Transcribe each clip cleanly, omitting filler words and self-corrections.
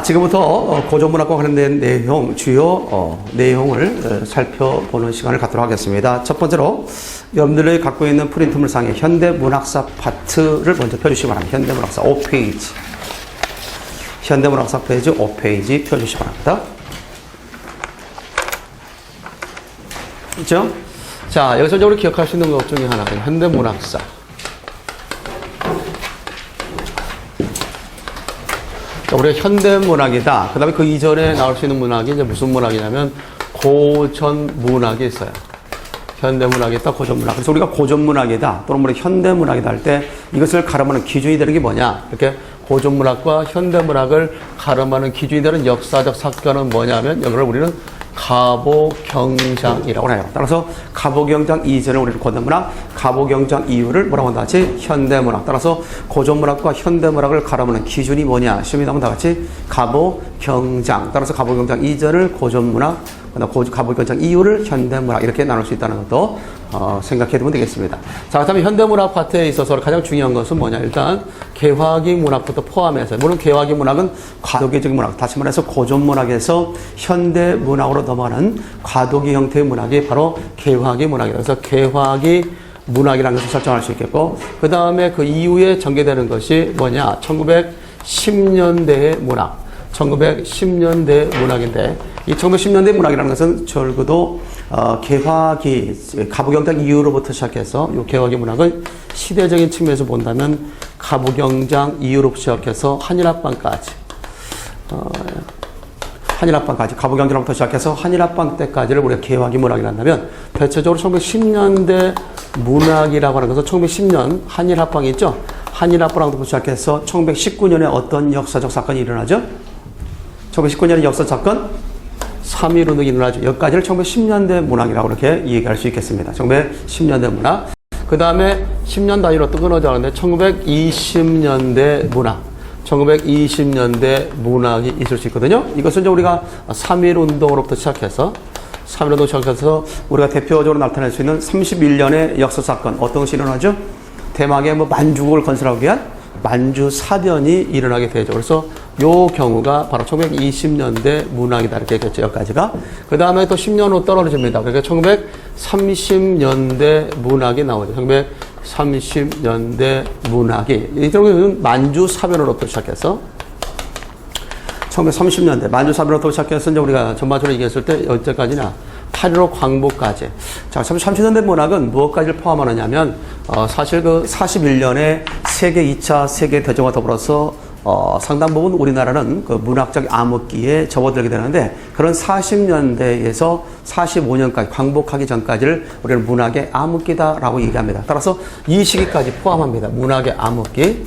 지금부터 고전문학과 관련된 내용, 주요 내용을 살펴보는 시간을 갖도록 하겠습니다. 첫 번째로 여러분들이 갖고 있는 프린트물상의 현대문학사 파트를 먼저 펴주시기 바랍니다. 현대문학사 5페이지. 현대문학사 페이지 5페이지 펴주시기 바랍니다. 그렇죠? 자, 여기서 우리 기억할 수 있는 것 중에 하나가 현대문학사. 우리가 현대문학이다. 그 다음에 그 이전에 나올 수 있는 문학이 이제 무슨 문학이냐면 고전문학이 있어요. 현대문학이 있다, 고전문학. 그래서 우리가 고전문학이다 또는 우리가 현대문학이다 할 때 이것을 가름하는 기준이 되는 게 뭐냐? 이렇게 고전문학과 현대문학을 가름하는 기준이 되는 역사적 사건은 뭐냐면 이걸 우리는 가보경장이라고 해요. 따라서 가보경장 이전을 우리는 고전문학, 가보경장 이후를 뭐라고 한다 같이 현대문학. 따라서 고전문학과 현대문학을 가름하는 기준이 뭐냐? 시험이 나오면 다 같이 가보경장. 따라서 가보경장 이전을 고전문학, 가보경장 이후를 현대문학 이렇게 나눌 수 있다는 것도 생각해 두면 되겠습니다. 자, 그렇다면 현대문학 파트에 있어서 가장 중요한 것은 뭐냐? 일단 개화기 문학부터 포함해서, 물론 개화기 문학은 과도기적 문학, 다시 말해서 고전문학에서 현대문학으로 넘어가는 과도기 형태의 문학이 바로 개화기 문학이다. 그래서 개화기 문학이라는 것을 설정할 수 있겠고, 그 다음에 그 이후에 전개되는 것이 뭐냐? 1910년대의 문학. 1910년대 문학인데, 이 1910년대 문학이라는 것은 적어도 개화기, 가부경장 이후로부터 시작해서 이 개화기 문학은 시대적인 측면에서 본다면 가부경장 이후로부터 시작해서 한일합방까지, 가부경장부터 시작해서 한일합방 때까지를 우리가 개화기 문학이라 한다면, 대체적으로 1910년대 문학이라고 하는 것은 1910년 한일합방이 있죠. 한일합방부터 시작해서 1919년에 어떤 역사적 사건이 일어나죠? 1919년의 역사적 사건, 3.1운동이 일어나죠. 여기까지를 1910년대 문학이라고 이렇게 얘기할 수 있겠습니다. 1910년대 문학. 그 다음에 10년 단위로 또 끊어져 가는데 1920년대 문학. 1920년대 문학이 있을 수 있거든요. 이것은 이제 우리가 3.1운동으로부터 시작해서 우리가 대표적으로 나타낼 수 있는 31년의 역사 사건, 어떤 것이 일어나죠? 대망의 만주국을 건설하기 위한 만주 사변이 일어나게 되죠. 그래서 요 경우가 바로 1920년대 문학이다. 이렇게 얘기했죠. 여기까지가. 그 다음에 또 10년 후 떨어집니다. 그러니까 1930년대 문학이 나오죠. 1930년대 문학이. 이 경우는 만주 사변으로부터 시작해서 1930년대 만주 사변으로부터 시작해서 이제 우리가 전반적으로 얘기했을 때 언제까지나 8.15 광복까지. 자, 30년대 문학은 무엇까지를 포함하느냐면, 사실 그 41년에 세계 2차 세계대전과 더불어서, 상당 부분 우리나라는 그 문학적 암흑기에 접어들게 되는데, 그런 40년대에서 45년까지, 광복하기 전까지를 우리는 문학의 암흑기다라고 얘기합니다. 따라서 이 시기까지 포함합니다. 문학의 암흑기.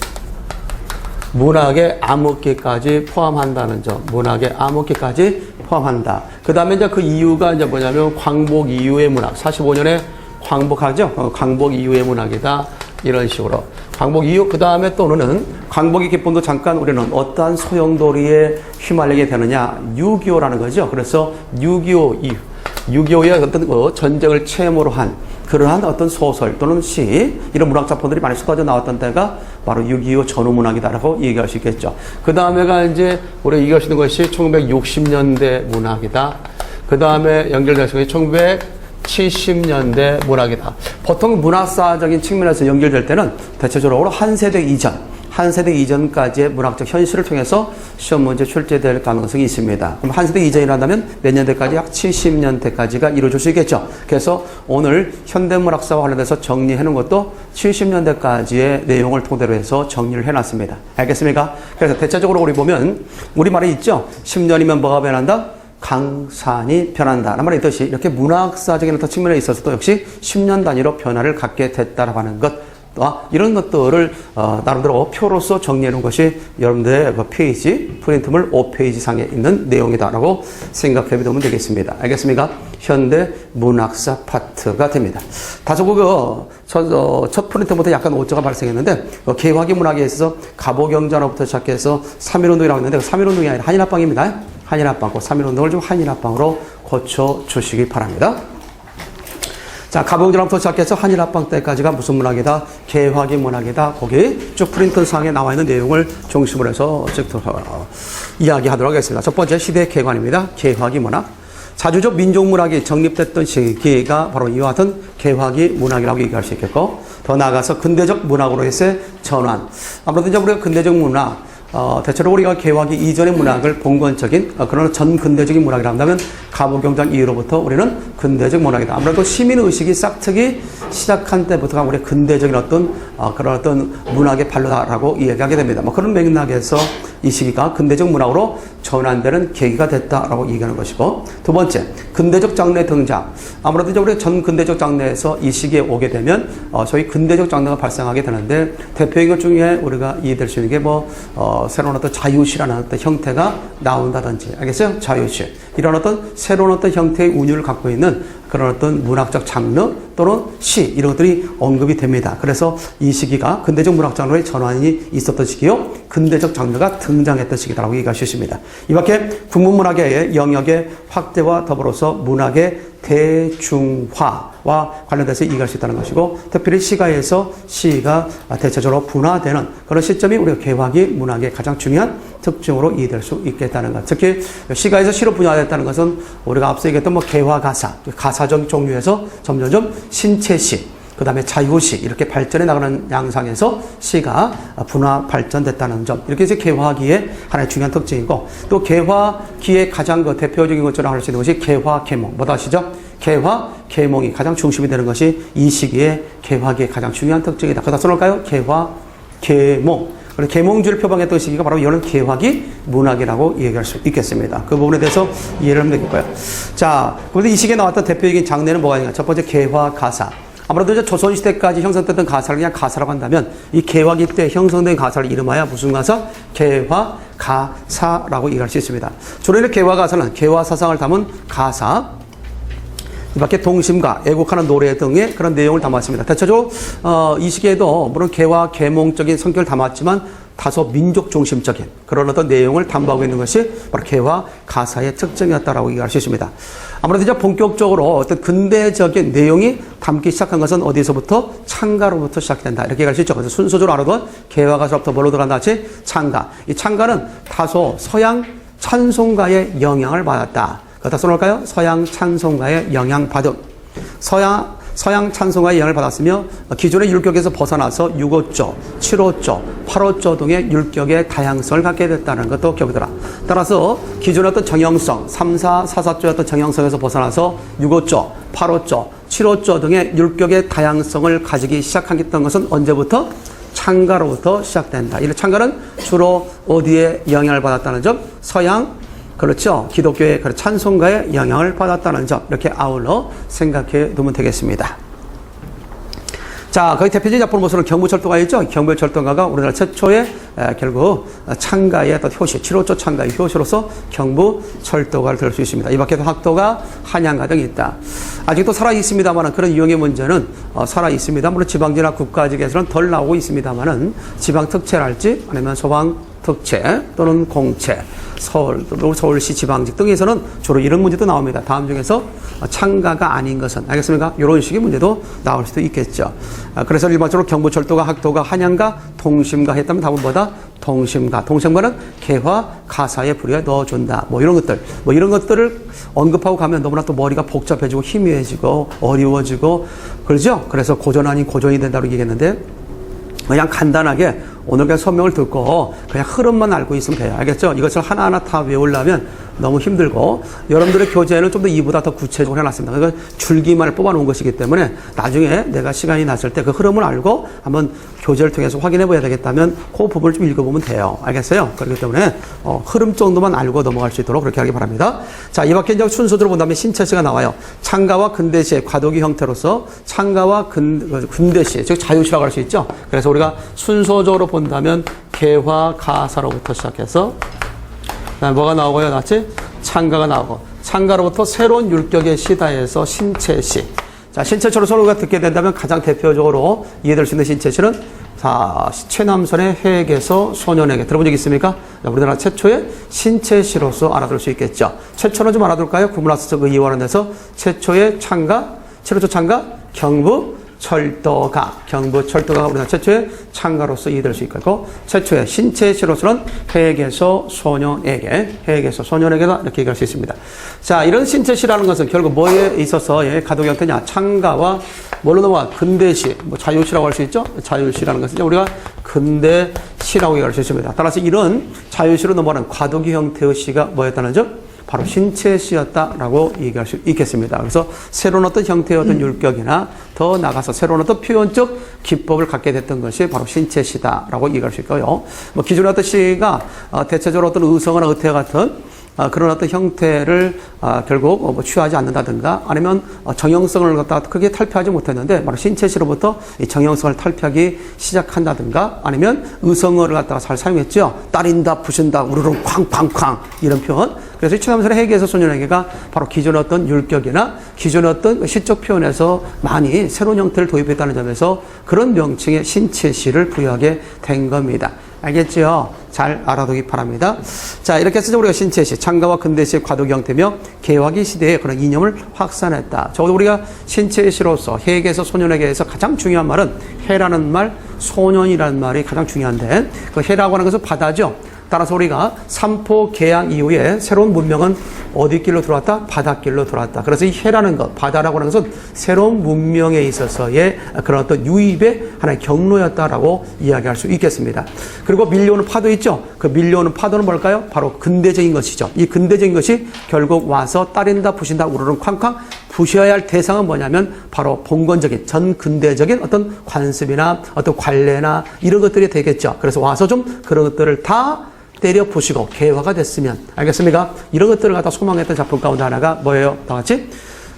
문학의 암흑기까지 포함한다는 점. 문학의 암흑기까지 포함한다. 그 다음에 이제 그 이유가 이제 뭐냐면 광복 이후의 문학. 45년에 광복하죠? 광복 이후의 문학이다. 이런 식으로. 광복 이후, 그 다음에 또는 광복의 기쁨도 잠깐 우리는 어떠한 소용돌이에 휘말리게 되느냐. 6.25라는 거죠. 그래서 6.25 이후. 6.25의 어떤 전쟁을 체험으로 한 그러한 어떤 소설 또는 시, 이런 문학 작품들이 많이 쏟아져 나왔던 때가 바로 6.25 전후문학이다라고 얘기할 수 있겠죠. 그 다음에가 이제 우리가 얘기할 수 있는 것이 1960년대 문학이다. 그 다음에 연결될 수 있는 1970년대 문학이다. 보통 문학사적인 측면에서 연결될 때는 대체적으로 한 세대 이전까지의 문학적 현실을 통해서 시험 문제 출제될 가능성이 있습니다. 그럼 한 세대 이전이라면 몇 년대까지? 약 70년대까지가 이루어질 수 있겠죠. 그래서 오늘 현대문학사와 관련해서 정리해 놓은 것도 70년대까지의 내용을 토대로 해서 정리를 해 놨습니다. 알겠습니까? 그래서 대체적으로 우리 보면 우리말에 있죠. 10년이면 뭐가 변한다? 강산이 변한다. 라는 말이 있듯이 이렇게 문학사적인 어떤 측면에 있어서도 역시 10년 단위로 변화를 갖게 됐다라고 하는 것. 이런 것들을 나름대로 표로서 정리해 놓은 것이 여러분들의 그 페이지, 프린트물 5페이지 상에 있는 내용이다라고 생각해 보면 되겠습니다. 알겠습니까? 현대 문학사 파트가 됩니다. 다소 첫 프린트부터 약간 오차가 발생했는데, 개화기 문학에 있어서 가보경장으로부터 시작해서 3.1운동이라고 했는데, 3.1운동이 아니라 한일합방입니다. 한일합방, 3.1운동을 좀 한일합방으로 고쳐 주시기 바랍니다. 자, 가봉주랑부터 시작해서 한일합방 때까지가 무슨 문학이다? 개화기 문학이다. 거기 쭉 프린트상에 나와 있는 내용을 중심으로 해서 쭉 이야기하도록 하겠습니다. 첫 번째 시대 개관입니다. 개화기 문학. 자주적 민족문학이 정립됐던 시기가 바로 이와 같은 개화기 문학이라고 얘기할 수 있겠고, 더 나아가서 근대적 문학으로서의 전환. 아무래도 이제 우리가 근대적 문학, 대체로 우리가 개화기 이전의 문학을 봉건적인 그런 전근대적인 문학이라 한다면 가보경장 이후로부터 우리는 근대적 문학이다. 아무래도 시민의식이 싹트기 시작한 때부터가 우리 근대적인 그런 어떤 문학의 발로다라고 이야기하게 됩니다. 뭐 그런 맥락에서 이 시기가 근대적 문학으로 전환되는 계기가 됐다라고 얘기하는 것이고, 두 번째, 근대적 장르의 등장. 아무래도 이제 우리가 전 근대적 장르에서 이 시기에 오게 되면 소위 근대적 장르가 발생하게 되는데, 대표적인 것 중에 우리가 이해될 수 있는 게 새로운 어떤 자유시라는 어떤 형태가 나온다든지, 알겠어요? 자유시. 이런 어떤 새로운 어떤 형태의 운율을 갖고 있는 그런 어떤 문학적 장르 또는 시, 이런 것들이 언급이 됩니다. 그래서 이 시기가 근대적 문학 장르의 전환이 있었던 시기요, 근대적 장르가 등장했던 시기다라고 얘기할 수 있습니다. 이 밖에 국문문학의 영역의 확대와 더불어서 문학의 대중화와 관련돼서 얘기할 수 있다는 것이고, 특별히 시가에서 시가 대체적으로 분화되는 그런 시점이 우리가 개화기 문학의 가장 중요한 특징으로 이해될 수 있겠다는 것. 특히 시가에서 시로 분화됐다는 것은 우리가 앞서 얘기했던 개화가사, 가사적 종류에서 점점점 신체시, 그 다음에 자유시, 이렇게 발전해 나가는 양상에서 시가 분화 발전됐다는 점. 이렇게 해서 개화기의 하나의 중요한 특징이고, 또 개화기의 가장 대표적인 것처럼 할 수 있는 것이 개화, 계몽. 뭐다 아시죠? 개화, 계몽이 가장 중심이 되는 것이 이 시기의 개화기의 가장 중요한 특징이다. 그다 써놓을까요? 개화, 계몽. 계몽주를 표방했던 시기가 바로 이런 개화기 문학이라고 얘기할 수 있겠습니다. 그 부분에 대해서 이해를 하면 되겠고요. 자, 그런데 이 시기에 나왔던 대표적인 장르는 뭐가 있냐? 첫 번째 개화 가사. 아무래도 이제 조선시대까지 형성됐던 가사를 그냥 가사라고 한다면, 이 개화기 때 형성된 가사를 이름하여 무슨 가사? 개화 가사라고 얘기할 수 있습니다. 주로 이런 개화 가사는 개화 사상을 담은 가사, 이 밖에 동심과 애국하는 노래 등의 그런 내용을 담았습니다. 대체적으로 이 시기에도 물론 개화 계몽적인 성격을 담았지만 다소 민족 중심적인 그런 어떤 내용을 담보하고 있는 것이 바로 개화 가사의 특징이었다라고 얘기할 수 있습니다. 아무래도 이제 본격적으로 어떤 근대적인 내용이 담기 시작한 것은 어디서부터? 창가로부터 시작된다, 이렇게 얘기할 수 있죠. 그래서 순서적으로 알아도 개화 가사부터 뭘로 들어간다 하지? 창가. 이 창가는 다소 서양 찬송가의 영향을 받았다. 그렇다 써놓을까요? 서양 찬송가의 영향받음. 서양 찬송가의 영향을 받았으며, 기존의 율격에서 벗어나서 6호조, 7호조, 8호조 등의 율격의 다양성을 갖게 됐다는 것도 기억이 들어. 따라서 기존의 어떤 정형성, 3, 4, 4, 4조의 정형성에서 벗어나서 6호조, 8호조, 7호조 등의 율격의 다양성을 가지기 시작했던 것은 언제부터? 창가로부터 시작된다. 이 창가는 주로 어디에 영향을 받았다는 점? 서양, 그렇죠. 기독교의 찬송가의 영향을 받았다는 점, 이렇게 아울러 생각해 두면 되겠습니다. 자, 거기 대표적인 작품을 보시면 경부철도가 있죠. 경부철도가가 우리나라 최초의 결국 창가의 어떤 효시, 7호조 창가의 효시로서 경부철도가를 들을 수 있습니다. 이 밖에도 학도가, 한양가 등이 있다. 아직도 살아 있습니다만은 그런 유형의 문제는 살아 있습니다. 물론 지방지나 국가직에서는 덜 나오고 있습니다만은 지방 특채랄지 아니면 소방 특채 또는 공채, 서울시 지방직 등에서는 주로 이런 문제도 나옵니다. 다음 중에서 창가가 아닌 것은, 알겠습니까? 이런 식의 문제도 나올 수도 있겠죠. 그래서 일반적으로 경부철도가, 학도가, 한양가, 동심가 했다면 답은 뭐다? 동심가. 동심가는 개화 가사의 부류에 넣어준다. 이런 것들. 이런 것들을 언급하고 가면 너무나 또 머리가 복잡해지고 희미해지고 어려워지고 그러죠? 그래서 고전 아닌 고전이 된다고 얘기했는데, 그냥 간단하게 오늘 그냥 설명을 듣고 그냥 흐름만 알고 있으면 돼요. 알겠죠? 이것을 하나하나 다 외우려면 너무 힘들고, 여러분들의 교재에는 좀 더 이보다 더 구체적으로 해놨습니다. 그러니까 줄기만을 뽑아놓은 것이기 때문에 나중에 내가 시간이 났을 때 그 흐름을 알고 한번 교재를 통해서 확인해 봐야 되겠다면 그 부분을 좀 읽어보면 돼요. 알겠어요? 그렇기 때문에 흐름 정도만 알고 넘어갈 수 있도록 그렇게 하기 바랍니다. 자, 이 밖에 이제 순서대로 본다면 신체시가 나와요. 창가와 근대시의 과도기 형태로서 창가와 근대시, 즉 자유시라고 할 수 있죠. 그래서 우리가 순서적으로 본다면 개화 가사로부터 시작해서 뭐가 나오고요? 맞지? 창가가 나오고, 창가로부터 새로운 율격의 시다에서 신체시. 자, 신체시로서 우리가 듣게 된다면 가장 대표적으로 이해될 수 있는 신체시는 최남선의 해에서 소년에게 들어본 적 있습니까? 우리나라 최초의 신체시로서 알아둘 수 있겠죠. 최초는 좀 알아둘까요? 구문학적 의의원에서 최초의 창가, 7호조 창가, 경부철도가 우리나라 최초의 창가로서 이해될 수 있고, 최초의 신체 시로서는 해에게서 소년에게다 이렇게 얘기할 수 있습니다. 자, 이런 신체 시라는 것은 결국 뭐에 있어서 가독 형태냐? 창가와 뭘로 넘어가? 근대시, 자유시라고 할 수 있죠? 자유시라는 것은 우리가 근대시라고 얘기할 수 있습니다. 따라서 이런 자유시로 넘어가는 과도기 형태의 시가 뭐였다는 점? 바로 신체시였다라고 얘기할 수 있겠습니다. 그래서 새로운 어떤 형태의 어떤 율격이나 더 나가서 새로운 어떤 표현적 기법을 갖게 됐던 것이 바로 신체시다라고 얘기할 수 있고요. 기존의 어떤 시가 대체적으로 어떤 의성어나 의태 같은 그런 어떤 형태를 결국 취하지 않는다든가 아니면 정형성을 갖다가 크게 탈피하지 못했는데 바로 신체시로부터 이 정형성을 탈피하기 시작한다든가 아니면 의성어를 갖다가 잘 사용했죠. 따린다, 부신다, 우르릉, 쾅쾅쾅 이런 표현. 그래서 최남선의 해계에서 소년에게가 바로 기존의 어떤 율격이나 기존의 어떤 시적 표현에서 많이 새로운 형태를 도입했다는 점에서 그런 명칭의 신체시를 부여하게 된 겁니다. 알겠죠? 잘 알아두기 바랍니다. 자, 이렇게 해서 우리가 신체시, 창가와 근대시의 과도기 형태며 개화기 시대의 그런 이념을 확산했다. 적어도 우리가 신체시로서 해에게서 소년에게서 가장 중요한 말은 해라는 말, 소년이라는 말이 가장 중요한데 그 해라고 하는 것은 바다죠. 따라서 우리가 삼포 개양 이후에 새로운 문명은 어디 길로 들어왔다? 바닷길로 들어왔다. 그래서 이 해라는 것, 바다라고 하는 것은 새로운 문명에 있어서의 그런 어떤 유입의 하나의 경로였다라고 이야기할 수 있겠습니다. 그리고 밀려오는 파도 있죠? 그 밀려오는 파도는 뭘까요? 바로 근대적인 것이죠. 이 근대적인 것이 결국 와서 따린다, 부신다, 우르릉 쾅쾅 부셔야 할 대상은 뭐냐면 바로 봉건적인 전근대적인 어떤 관습이나 어떤 관례나 이런 것들이 되겠죠. 그래서 와서 좀 그런 것들을 다 때려 부시고 개화가 됐으면, 알겠습니까? 이런 것들을 갖다 소망했던 작품 가운데 하나가 뭐예요? 다 같이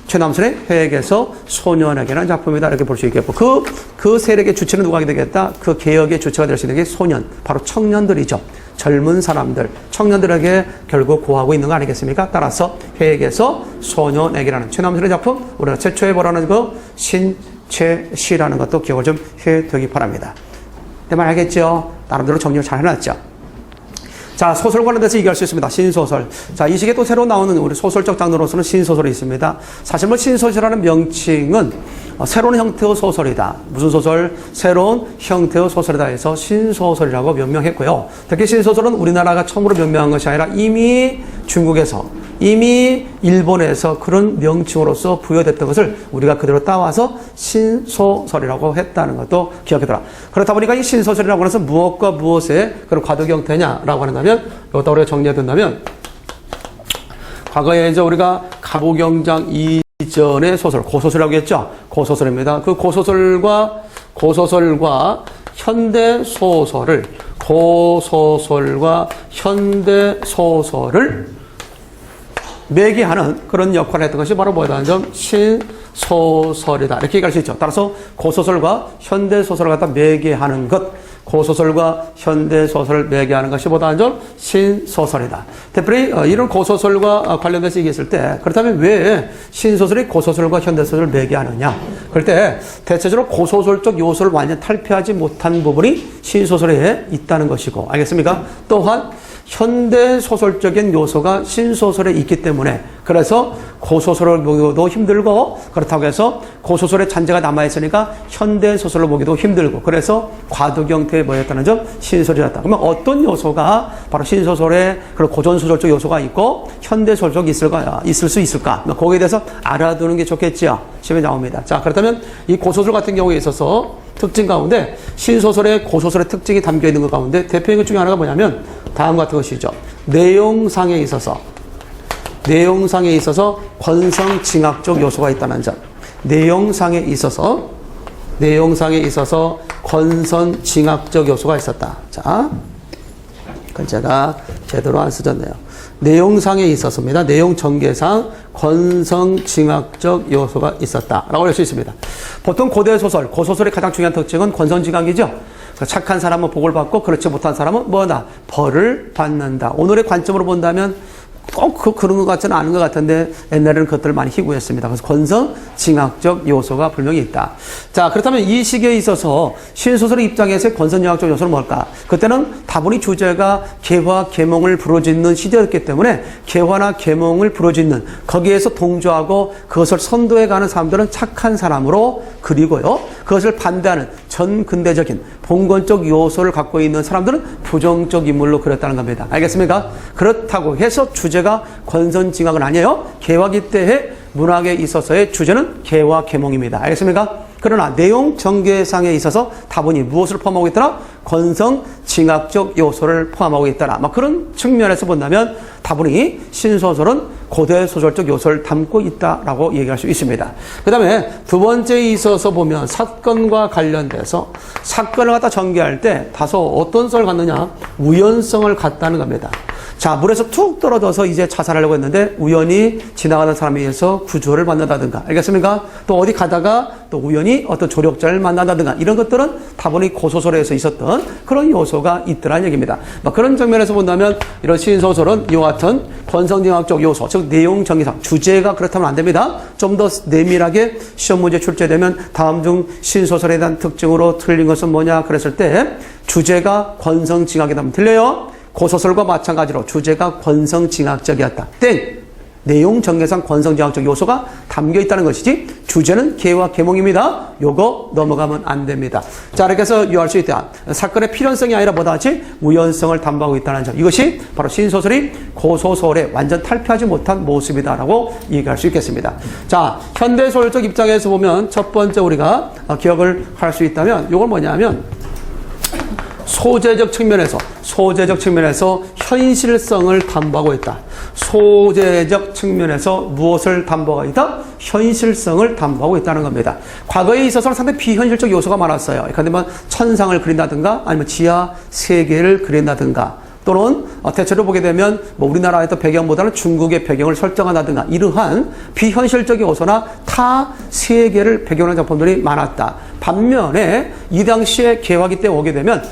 최남선의 해에게서 소년에게라는 작품이다 이렇게 볼 수 있겠고, 그 세력의 주체는 누가 하게 되겠다? 그 개혁의 주체가 될 수 있는 게 소년, 바로 청년들이죠. 젊은 사람들, 청년들에게 결국 고하고 있는 거 아니겠습니까? 따라서 해에게서 소년에게라는 최남선의 작품, 우리가 최초에 보라는 그 신체시라는 것도 기억을 좀 해두기 바랍니다. 내 말 알겠죠? 나름대로 정리를 잘 해놨죠? 자, 소설 관련돼서 얘기할 수 있습니다. 신소설. 자, 이 시기에 또 새로 나오는 우리 소설적 장르로서는 신소설이 있습니다. 사실 신소설이라는 명칭은 새로운 형태의 소설이다. 무슨 소설? 새로운 형태의 소설이다 해서 신소설이라고 명명했고요. 특히 신소설은 우리나라가 처음으로 명명한 것이 아니라 이미 중국에서, 이미 일본에서 그런 명칭으로서 부여됐던 것을 우리가 그대로 따와서 신소설이라고 했다는 것도 기억해둬라. 그렇다 보니까 이 신소설이라고 하는 것은 무엇과 무엇의 그런 과도기 형태냐라고 한다면, 이것도 우리가 정리해둔다면, 과거에 이제 우리가 가보경장 이전의 소설, 고소설이라고 했죠? 고소설입니다. 그 고소설과 현대소설을, 고소설과 현대소설을 매개하는 그런 역할을 했던 것이 바로 뭐다는 점, 신소설이다. 이렇게 얘기할 수 있죠. 따라서 고소설과 현대소설을 갖다 매개하는 것, 고소설과 현대소설을 매개하는 것이 뭐다는 점, 신소설이다. 특별히 이런 고소설과 관련돼서 얘기했을 때, 그렇다면 왜 신소설이 고소설과 현대소설을 매개하느냐? 그럴 때 대체적으로 고소설적 요소를 완전히 탈피하지 못한 부분이 신소설에 있다는 것이고, 알겠습니까? 또한 현대소설적인 요소가 신소설에 있기 때문에, 그래서 고소설을 보기도 힘들고, 그렇다고 해서 고소설의 잔재가 남아있으니까 현대소설을 보기도 힘들고, 그래서 과도기 형태의 뭐였다는 점, 신소설이었다. 그러면 어떤 요소가 바로 신소설의 그런 고전소설적 요소가 있고 현대소설적 있을 수 있을까? 거기에 대해서 알아두는 게 좋겠지요. 시험에 나옵니다. 자, 그렇다면 이 고소설 같은 경우에 있어서 특징 가운데, 신소설의 고소설의 특징이 담겨 있는 것 가운데 대표적인 것 중에 하나가 뭐냐면 다음 같은 것이죠. 내용상에 있어서 권성징악적 요소가 있다는 점. 내용상에 있어서 권선징악적 요소가 있었다. 자, 글자가 제대로 안 쓰졌네요. 내용상에 있었습니다. 내용 전개상 권성징악적 요소가 있었다라고 할 수 있습니다. 보통 고대 소설, 고소설의 가장 중요한 특징은 권선징악이죠. 착한 사람은 복을 받고 그렇지 못한 사람은 뭐다? 벌을 받는다. 오늘의 관점으로 본다면 꼭 그런 것 같지는 않은 것 같은데 옛날에는 그것들을 많이 희구했습니다. 그래서 권선징악적 요소가 분명히 있다. 자, 그렇다면 이 시기에 있어서 신소설의 입장에서의 권선징악적 요소는 뭘까? 그때는 다분히 주제가 개화, 계몽을 부르짖는 시대였기 때문에 개화나 계몽을 부르짖는 거기에서 동조하고 그것을 선도해가는 사람들은 착한 사람으로 그리고요. 그것을 반대하는 전근대적인 봉건적 요소를 갖고 있는 사람들은 부정적 인물로 그렸다는 겁니다. 알겠습니까? 그렇다고 해서 주제가 권선징악은 아니에요. 개화기 때의 문학에 있어서의 주제는 개화, 계몽입니다. 알겠습니까? 그러나 내용 전개상에 있어서 다분히 무엇을 포함하고 있더라? 권선징악적 요소를 포함하고 있더라. 그런 측면에서 본다면 다분히 신소설은 고대 소설적 요소를 담고 있다라고 얘기할 수 있습니다. 그 다음에 두 번째에 있어서 보면 사건과 관련돼서 사건을 갖다 전개할 때 다소 어떤 성을 갖느냐? 우연성을 갖다는 겁니다. 자, 물에서 툭 떨어져서 이제 자살하려고 했는데 우연히 지나가는 사람에 의해서 구조를 받는다든가, 알겠습니까? 또 어디 가다가 또 우연히 어떤 조력자를 만난다든가, 이런 것들은 다분히 고소설에서 있었던 그런 요소가 있더라는 얘기입니다. 그런 장면에서 본다면 이런 신소설은 이와 같은 권선징악적 요소, 즉 내용 전개상, 주제가 그렇다면 안 됩니다. 좀 더 내밀하게 시험 문제 출제되면 다음 중 신소설에 대한 특징으로 틀린 것은 뭐냐 그랬을 때 주제가 권선징악이라면 틀려요. 고소설과 마찬가지로 주제가 권선징악적이었다. 땡! 내용 전개상 권선징악적 요소가 담겨 있다는 것이지 주제는 개와 계몽입니다. 요거 넘어가면 안 됩니다. 자, 이렇게 해서 유의할 수 있다. 사건의 필연성이 아니라 뭐다지 우연성을 담보하고 있다는 점. 이것이 바로 신소설이 고소설에 완전 탈피하지 못한 모습이다라고 얘기할 수 있겠습니다. 자, 현대소설적 입장에서 보면 첫 번째 우리가 기억을 할 수 있다면 요건 뭐냐면 소재적 측면에서 현실성을 담보하고 있다. 소재적 측면에서 무엇을 담보하고 있다? 현실성을 담보하고 있다는 겁니다. 과거에 있어서는 상당히 비현실적 요소가 많았어요. 그런데 뭐 천상을 그린다든가 아니면 지하 세계를 그린다든가 또는 대체로 보게 되면 우리나라의 배경보다는 중국의 배경을 설정한다든가 이러한 비현실적인 요소나 타 세계를 배경하는 작품들이 많았다. 반면에 이 당시에 개화기 때 오게 되면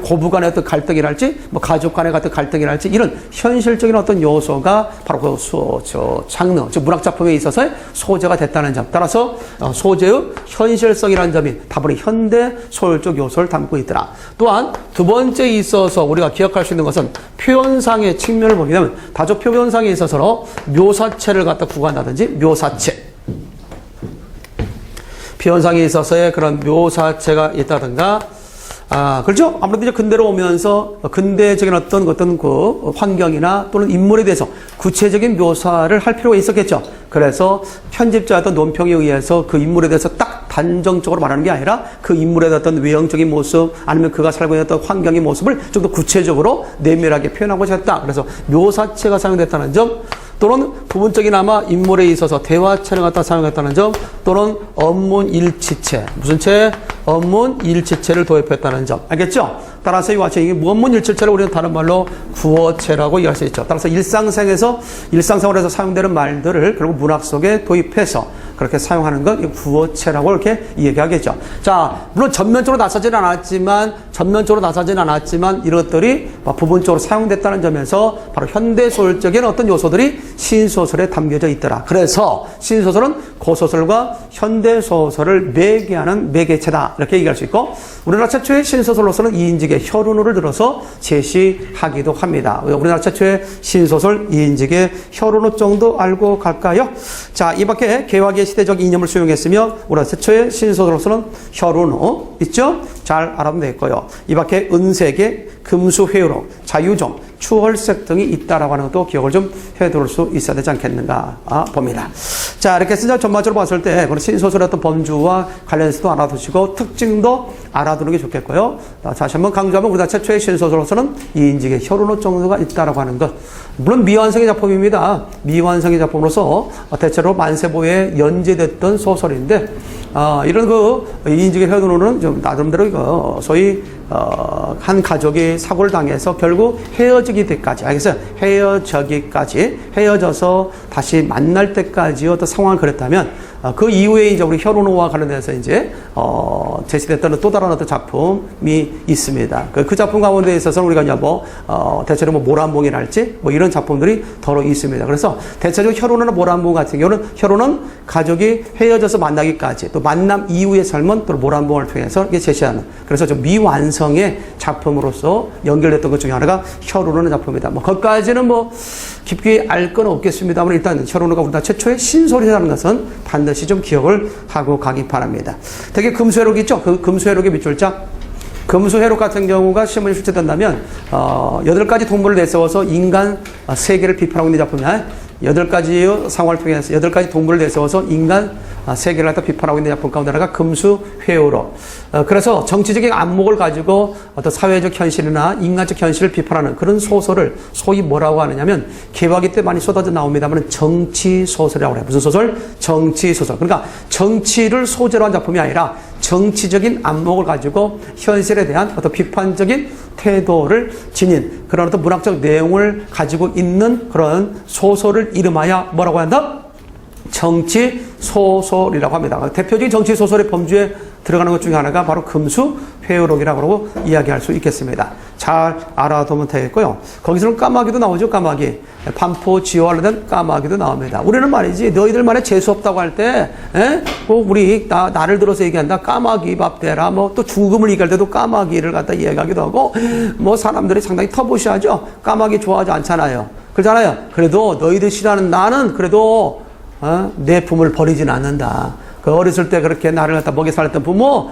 고부 간의 어떤 갈등이랄지 가족 간의 같은 갈등이랄지 이런 현실적인 어떤 요소가 바로 그 장르, 즉 문학 작품에 있어서의 소재가 됐다는 점. 따라서 소재의 현실성이라는 점이 다분히 현대 소설적 요소를 담고 있더라. 또한 두 번째에 있어서 우리가 기억할 수 있는 것은 표현상의 측면을 보게 되면 다소 표현상에 있어서 묘사체를 갖다 구간다든지 묘사체. 표현상에 있어서의 그런 묘사체가 있다든가, 그렇죠? 아무래도 이제 근대로 오면서 근대적인 어떤 그 환경이나 또는 인물에 대해서 구체적인 묘사를 할 필요가 있었겠죠. 그래서 편집자의 어떤 논평에 의해서 그 인물에 대해서 딱 단정적으로 말하는 게 아니라 그 인물의 어떤 외형적인 모습 아니면 그가 살고 있는 어떤 환경의 모습을 좀 더 구체적으로 내밀하게 표현하고자 했다. 그래서 묘사체가 사용됐다는 점, 또는 부분적인 아마 인물에 있어서 대화체를 갖다 사용했다는 점, 또는 언문 일치체, 무슨 체? 언문 일치체를 도입했다는 점. 알겠죠? 따라서 이와 같이 이게 언문 일치체를 우리는 다른 말로 구어체라고 이해할 수 있죠. 따라서 일상생활에서 사용되는 말들을 결국 문학 속에 도입해서 그렇게 사용하는 것, 구어체라고 이렇게 얘기하겠죠. 자, 물론 전면적으로 나서지는 않았지만 이것들이 부분적으로 사용됐다는 점에서 바로 현대소설적인 어떤 요소들이 신소설에 담겨져 있더라. 그래서 신소설은 고소설과 현대소설을 매개하는 매개체다. 이렇게 얘기할 수 있고, 우리나라 최초의 신소설로서는 이인직의 혈운호를 들어서 제시하기도 합니다. 우리나라 최초의 신소설 이인직의 혈운호 정도 알고 갈까요? 자, 이 밖에 개화기의 시대적 이념을 수용했으며 우리나라 최초의 신소설로서는 혈운호 있죠? 잘 알아두면 되겠고요. 이 밖에 은색의 금수회로, 자유종, 추월색 등이 있다라고 하는 것도 기억을 좀 해둘 수 있어야 되지 않겠는가 봅니다. 자, 이렇게 해서 전반적으로 봤을 때 신소설의 어떤 범주와 관련해서도 알아두시고 특징도 알아두는 게 좋겠고요. 다시 한번 강조하면 우리나라 최초의 신소설로서는 이인직의 혈운호 정도가 있다라고 하는 것. 물론 미완성의 작품입니다. 미완성의 작품으로서 대체로 만세보에 연재됐던 소설인데 이런 이인직의 혈운호는 좀 나름대로 소위 한 가족이 사고를 당해서 결국 헤어지기까지, 알겠어요? 헤어져서 다시 만날 때까지 어떤 상황을 그렸다면 그 이후에 이제 우리 혈원호와 관련해서 이제 제시됐던 또 다른 어떤 작품이 있습니다. 그 작품 가운데 있어서는 우리가 이제 대체로 모란봉이랄지 이런 작품들이 더러 있습니다. 그래서 대체적으로 혈원호나 모란봉 같은 경우는 혈원은 가족이 헤어져서 만나기까지 또 만남 이후의 삶은 또 모란봉을 통해서 이게 제시하는 그래서 좀 미완성의 작품으로서 연결됐던 것 중에 하나가 혈원호라는 작품입니다. 거기까지는 깊게 알 건 없겠습니다만 일단 혈원호가 우리나라 최초의 신소리라는 것은 반드시 좀 기억을 하고 가기 바랍니다. 특히 금수회록 있죠? 그 금수회록의 밑줄자. 금수회록 같은 경우가 시험에 출제된다면 8가지 동물을 내세워서 인간 세계를 비판하고 있는 작품이야. 8가지 상황을 통해서 8가지 동물을 내세워서 인간 세계를 갖다 비판하고 있는 작품 가운데 하나가 금수회오록. 그래서 정치적인 안목을 가지고 어떤 사회적 현실이나 인간적 현실을 비판하는 그런 소설을 소위 뭐라고 하느냐면 개화기 때 많이 쏟아져 나옵니다만 정치소설이라고 해요. 무슨 소설? 정치소설. 그러니까 정치를 소재로 한 작품이 아니라 정치적인 안목을 가지고 현실에 대한 어떤 비판적인 태도를 지닌 그런 어떤 문학적 내용을 가지고 있는 그런 소설을 이름하여 뭐라고 한다? 정치소설이라고 합니다. 대표적인 정치소설의 범주에 들어가는 것 중에 하나가 바로 금수회오록이라고 이야기할 수 있겠습니다. 잘 알아두면 되겠고요. 거기서는 까마귀도 나오죠. 까마귀. 반포지효와 관련된 까마귀도 나옵니다. 우리는 말이지 너희들만의 재수없다고 할 때 꼭 우리 나를 들어서 얘기한다. 까마귀 밥 대라. 또 죽음을 얘기할 때도 까마귀를 갖다 이야기하기도 하고 사람들이 상당히 터부시하죠. 까마귀 좋아하지 않잖아요. 그렇잖아요. 그래도 너희들 싫어하는 나는 그래도 내 품을 버리진 않는다. 그 어렸을 때 그렇게 나를 갖다 먹여 살렸던 부모,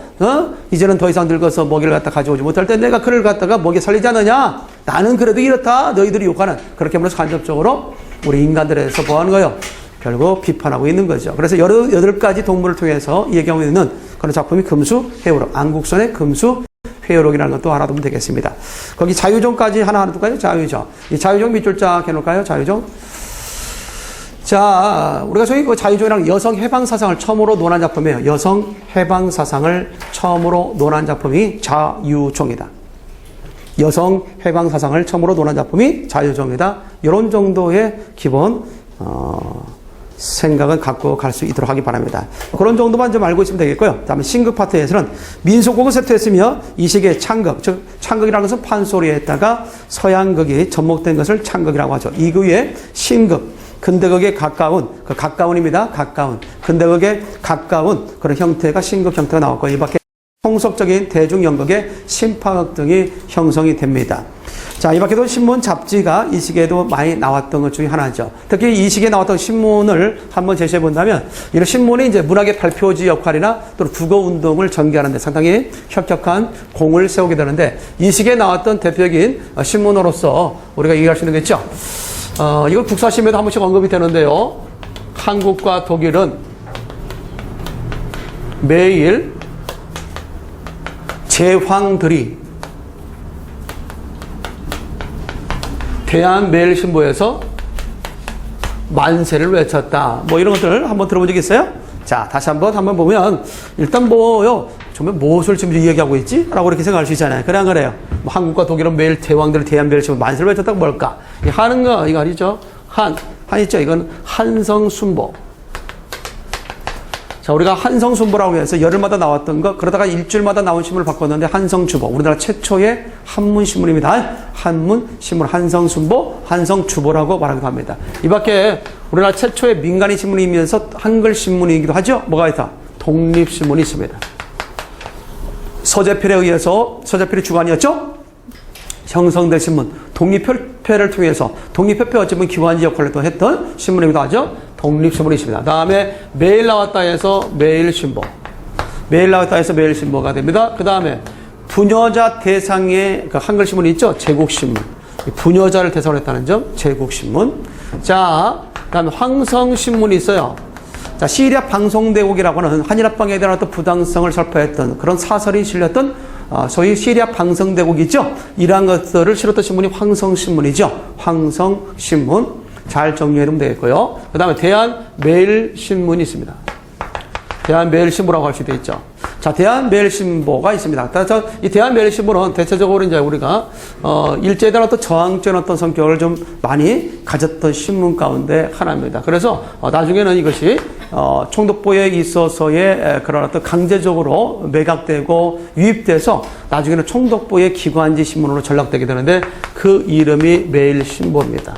이제는 더 이상 늙어서 먹이를 갖다 가져오지 못할 때 내가 그를 갖다가 먹여 살리지 않느냐? 나는 그래도 이렇다. 너희들이 욕하는. 그렇게 하면서 간접적으로 우리 인간들에 대해서 뭐 하는 거예요? 결국 비판하고 있는 거죠. 그래서 8가지 동물을 통해서 얘기하고 있는 그런 작품이 금수회오록, 안국선의 금수회오록이라는 것도 알아두면 되겠습니다. 거기 자유종까지 하나 둘까요? 자유종. 이 자유종 밑줄자 해놓을까요? 자유종. 자, 우리가 저희 자유종이랑 여성 해방 사상을 처음으로 논한 작품이에요. 여성 해방 사상을 처음으로 논한 작품이 자유종이다. 여성 해방 사상을 처음으로 논한 작품이 자유종이다. 이런 정도의 기본 생각은 갖고 갈 수 있도록 하기 바랍니다. 그런 정도만 좀 알고 있으면 되겠고요. 다음에 신극 파트에서는 민속곡을 세트했으며 이 시기에 창극, 즉 창극이라는 것은 판소리에다가 서양극이 접목된 것을 창극이라고 하죠. 이 후에 신극, 근대극에 가까운, 가까운입니다. 가까운. 근대극에 가까운 그런 형태가 신극 형태가 나왔고, 이 밖에 통속적인 대중연극의 신파극 등이 형성이 됩니다. 자, 이 밖에도 신문 잡지가 이 시기에도 많이 나왔던 것 중에 하나죠. 특히 이 시기에 나왔던 신문을 한번 제시해 본다면, 이런 신문이 이제 문학의 발표지 역할이나 또는 국어 운동을 전개하는데 상당히 혁혁한 공을 세우게 되는데, 이 시기에 나왔던 대표적인 신문으로서 우리가 얘기할 수 있는 게 있죠. 이거 국사시험에도 한 번씩 언급이 되는데요. 한국과 독일은 매일 제황들이 대한매일신보에서 만세를 외쳤다. 이런 것들 한번 들어본 적 있어요? 자, 다시 한번 보면, 일단 정말 무엇을 지금 이야기하고 있지? 라고 이렇게 생각할 수 있잖아요. 그래, 안 그래요? 한국과 독일은 매일 대왕들을 대한매일신보 만세를 외쳤다가 뭘까? 이 한은 거, 이거 아니죠? 한 있죠? 이건 한성순보. 자, 우리가 한성순보라고 해서 열흘마다 나왔던 거, 그러다가 일주일마다 나온 신문을 바꿨는데 한성주보. 우리나라 최초의 한문신문입니다. 한문신문, 한성순보, 한성주보라고 말하기도 합니다. 이 밖에 우리나라 최초의 민간인 신문이면서 한글신문이기도 하죠? 뭐가 있다? 독립신문이 있습니다. 서재필에 의해서, 서재필이 주관이었죠? 형성된 신문, 독립협회를 통해서, 독립협회 어쩌면 기관지 역할을 또 했던 신문이기도 하죠? 독립신문이 있습니다. 다음에 매일 나왔다 해서 매일신보. 매일 나왔다 해서 매일신보가 됩니다. 그 다음에 부녀자 대상의 그 한글신문이 있죠? 제국신문. 부녀자를 대상으로 했다는 점, 제국신문. 자, 그 다음에 황성신문이 있어요. 자, 시리아 방송대국이라고 하는 한일합방에 대한 어떤 부당성을 설파했던 그런 사설이 실렸던 소위 시리아 방송대국이 있죠? 이러한 것들을 실었던 신문이 황성신문이죠. 황성신문. 잘 정리해두면 되겠고요. 그 다음에 대한매일신문이 있습니다. 대한매일신보라고 할 수도 있죠. 자, 대한매일신보가 있습니다. 이 대한매일신보는 대체적으로 이제 우리가, 일제에 대한 어떤 저항적인 어떤 성격을 좀 많이 가졌던 신문 가운데 하나입니다. 그래서, 나중에는 이것이 총독부에 있어서의 그런 어떤 강제적으로 매각되고 유입돼서 나중에는 총독부의 기관지 신문으로 전락되게 되는데 그 이름이 매일신보입니다.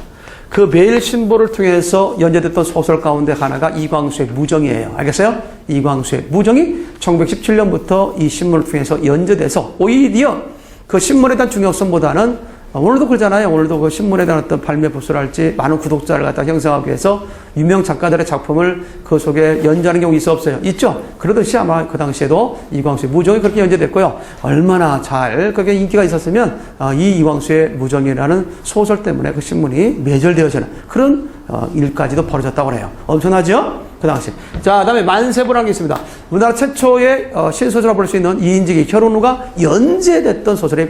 그 매일신보를 통해서 연재됐던 소설 가운데 하나가 이광수의 무정이에요. 알겠어요? 이광수의 무정이 1917년부터 이 신문을 통해서 연재돼서 오히려 그 신문에 대한 중요성보다는 오늘도 그러잖아요. 오늘도 그 신문에 대한 어떤 발매 부수랄지 많은 구독자를 갖다 형성하기 위해서 유명 작가들의 작품을 그 속에 연재하는 경우 있어 없어요? 있죠? 그러듯이 아마 그 당시에도 이광수의 무정이 그렇게 연재됐고요. 얼마나 잘 그게 인기가 있었으면 이 이광수의 무정이라는 소설 때문에 그 신문이 매절되어지는 그런 일까지도 벌어졌다고 해요. 엄청나죠? 그 당시. 자, 다음에 만세부라는 게 있습니다. 우리나라 최초의 신소설이라고 볼 수 있는 이인직이 혈원우가 연재됐던 소설의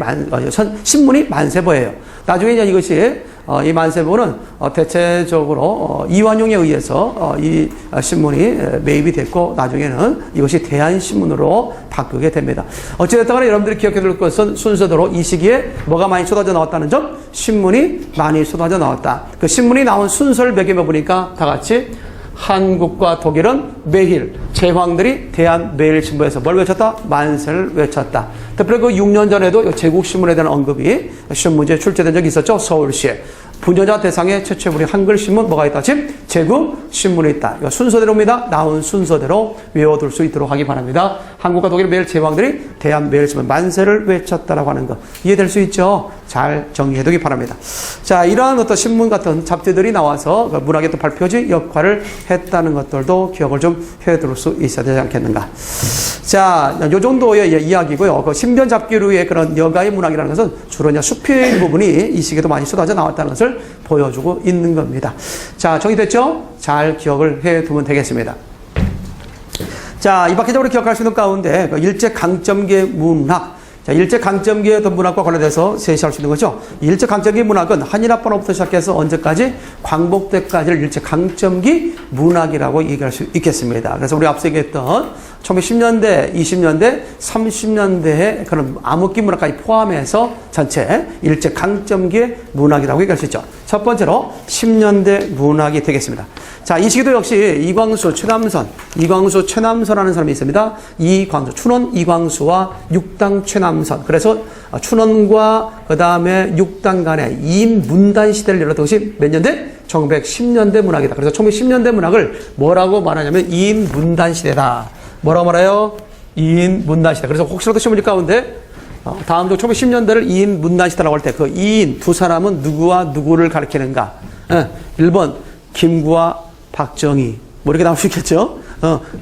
신문이 만세부예요. 나중에 이제 이것이 이 만세부는 대체적으로 이완용에 의해서 이 신문이 매입이 됐고 나중에는 이것이 대한신문으로 바꾸게 됩니다. 어찌됐든 간에 여러분들이 기억해 둘 것은 순서대로 이 시기에 뭐가 많이 쏟아져 나왔다는 점, 신문이 많이 쏟아져 나왔다. 그 신문이 나온 순서를 매겨봐 보니까 다 같이 한국과 독일은 매일 제왕들이 대한매일신보에서 뭘 외쳤다? 만세를 외쳤다. 특별히 그 6년 전에도 제국신문에 대한 언급이 신문지에 출제된 적이 있었죠. 서울시에. 부녀자 대상의 최초의 우리 한글신문 뭐가 있다? 즉 제국신문이 있다. 이거 순서대로입니다. 나온 순서대로 외워둘 수 있도록 하기 바랍니다. 한국과 독일 매일 제왕들이 대한매일신문 만세를 외쳤다라고 하는 거 이해될 수 있죠? 잘 정리해두기 바랍니다. 자, 이러한 어떤 신문 같은 잡지들이 나와서 그 문학의 또 발표지 역할을 했다는 것들도 기억을 좀 해둘 수 있어야 되지 않겠는가. 자, 요 정도의 이야기고요. 그 신변 잡기류의 그런 여가의 문학이라는 것은 주로 이제 수필 부분이 이 시기에도 많이 쏟아져 나왔다는 것을 보여주고 있는 겁니다. 자, 정리됐죠? 잘 기억을 해두면 되겠습니다. 자, 이박해적으로 기억할 수 있는 가운데 그 일제 강점기의 문학. 자, 일제 강점기의 어떤 문학과 관련해서 제시할 수 있는 거죠. 일제 강점기 문학은 한일합방으로부터 시작해서 언제까지? 광복 때까지를 일제 강점기 문학이라고 얘기할 수 있겠습니다. 그래서 우리 앞서 얘기했던 1910년대, 20년대, 30년대의 그런 암흑기 문학까지 포함해서 전체 일제 강점기의 문학이라고 얘기할 수 있죠. 첫 번째로 10년대 문학이 되겠습니다. 자, 이 시기도 역시 이광수, 최남선하는 사람이 있습니다. 이광수, 춘원 이광수와 육당 최남선. 그래서 춘원과 그 다음에 육당 간의 이인문단 시대를 열었던 것이 몇 년대? 1910년대 문학이다. 그래서 1910년대 문학을 뭐라고 말하냐면 이인문단 시대다. 뭐라고 말해요? 이인문단 시대. 그래서 혹시라도 신문지 가운데 다음 주 1910년대를 이인문단 시대라고 할 때 그 이인 두 사람은 누구와 누구를 가리키는가? 1번 김구와 박정희 뭐 이렇게 나올 수 있겠죠.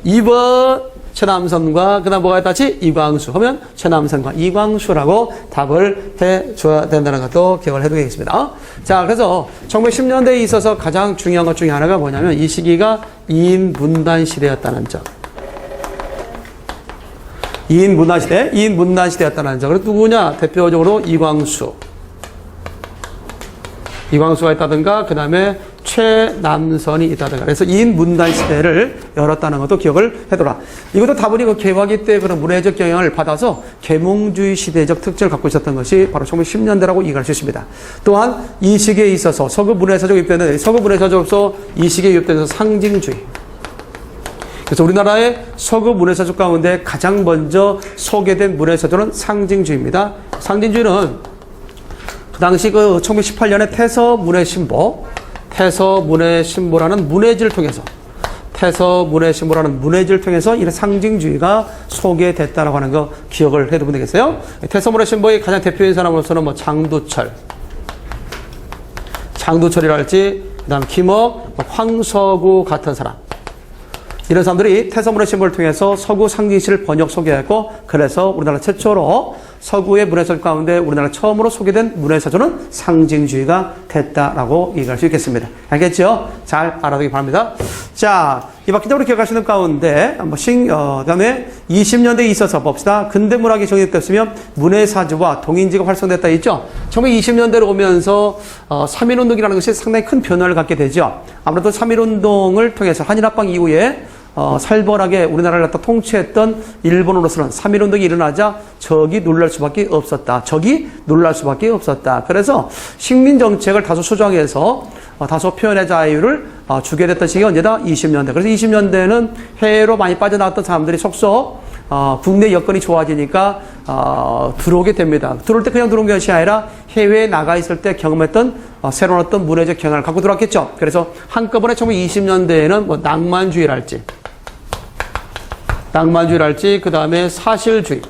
2번 최남선과 그 다음 뭐가 있다지? 이광수 하면 최남선과 이광수라고 답을 해줘야 된다는 것도 기억을 해두겠습니다. 자, 그래서 1910년대에 있어서 가장 중요한 것 중에 하나가 뭐냐면 이 시기가 이인문단 시대였다는 점. 이인문단 시대였다는 점. 그래서 누구냐? 대표적으로 이광수가 있다든가 그 다음에 최남선이 있다든가. 그래서 이인문단 시대를 열었다는 것도 기억을 해둬라. 이것도 다분히 그 개화기 때 그런 문화적 영향을 받아서 계몽주의 시대적 특징을 갖고 있었던 것이 바로 1910년대라고 얘기할 수 있습니다. 또한 이 시기에 있어서 서구 문화사적 입대는 서구 문화사적으로서 이 시기에 입대해서 상징주의. 그래서 우리나라의 서구 문화사적 가운데 가장 먼저 소개된 문화사적은 상징주의입니다. 상징주의는 그 당시 그 1918년에 태서문해신보라는 문해지를 통해서 이런 상징주의가 소개됐다라고 하는 거 기억을 해두면 되겠어요. 태서문해신보의 가장 대표인 사람으로서는 뭐 장두철이랄지, 그 다음 김억, 황석우 같은 사람. 이런 사람들이 태서문해신보를 통해서 서구 상징시를 번역 소개했고, 그래서 우리나라 최초로 서구의 문해사적 가운데 우리나라 처음으로 소개된 문해사조는 상징주의가 됐다라고 얘기할 수 있겠습니다. 알겠죠? 잘 알아두기 바랍니다. 자, 이박기적으로 기억할 수 있는 가운데 그다음에 20년대에 있어서 봅시다. 근대 문학이 정립됐으면 문해사조와 동인지가 활성됐다 있죠? 1920년대로 오면서 3.1운동이라는 것이 상당히 큰 변화를 갖게 되죠. 아무래도 3.1운동을 통해서 한일합방 이후에 살벌하게 우리나라를 갖다 통치했던 일본으로서는 3.1운동이 일어나자 적이 놀랄 수밖에 없었다. 그래서 식민정책을 다소 수정해서 다소 표현의 자유를 주게 됐던 시기가 언제다? 20년대. 그래서 20년대는 해외로 많이 빠져나왔던 사람들이 속속 국내 여건이 좋아지니까 들어오게 됩니다. 들어올 때 그냥 들어온 것이 아니라 해외에 나가 있을 때 경험했던 새로운 어떤 문화적 경향을 갖고 들어왔겠죠. 그래서 한꺼번에 1920년대에는 뭐 낭만주의랄지, 그 다음에 사실주의,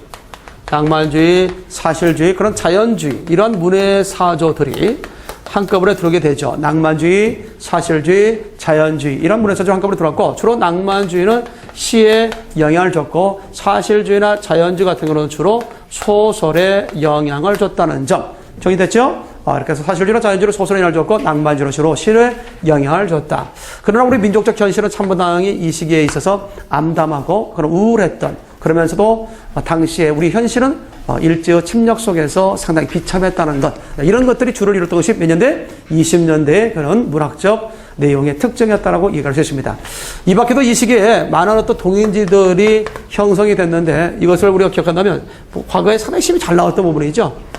사실주의, 그런 자연주의, 이런 문해사조들이 한꺼번에 들어오게 되죠. 낭만주의, 사실주의, 자연주의, 이런 문해사조 한꺼번에 들어왔고, 주로 낭만주의는 시에 영향을 줬고, 사실주의나 자연주의 같은 경우는 주로 소설에 영향을 줬다는 점. 정리됐죠? 이렇게 해서 사실주의나 자연주의로 소설에 영향을 줬고, 낭만주의로 주로 시에 영향을 줬다. 그러나 우리 민족적 현실은 참모당이 이 시기에 있어서 암담하고 그런 우울했던, 그러면서도 당시에 우리 현실은 일제의 침략 속에서 상당히 비참했다는 것, 이런 것들이 주를 이뤘던 것이 몇 년대? 20년대의 그런 문학적 내용의 특징이었다라고 이해할 수 있습니다. 이 밖에도 이 시기에 많은 어떤 동인지들이 형성이 됐는데, 이것을 우리가 기억한다면 과거에 상당히 심히 잘 나왔던 부분이죠.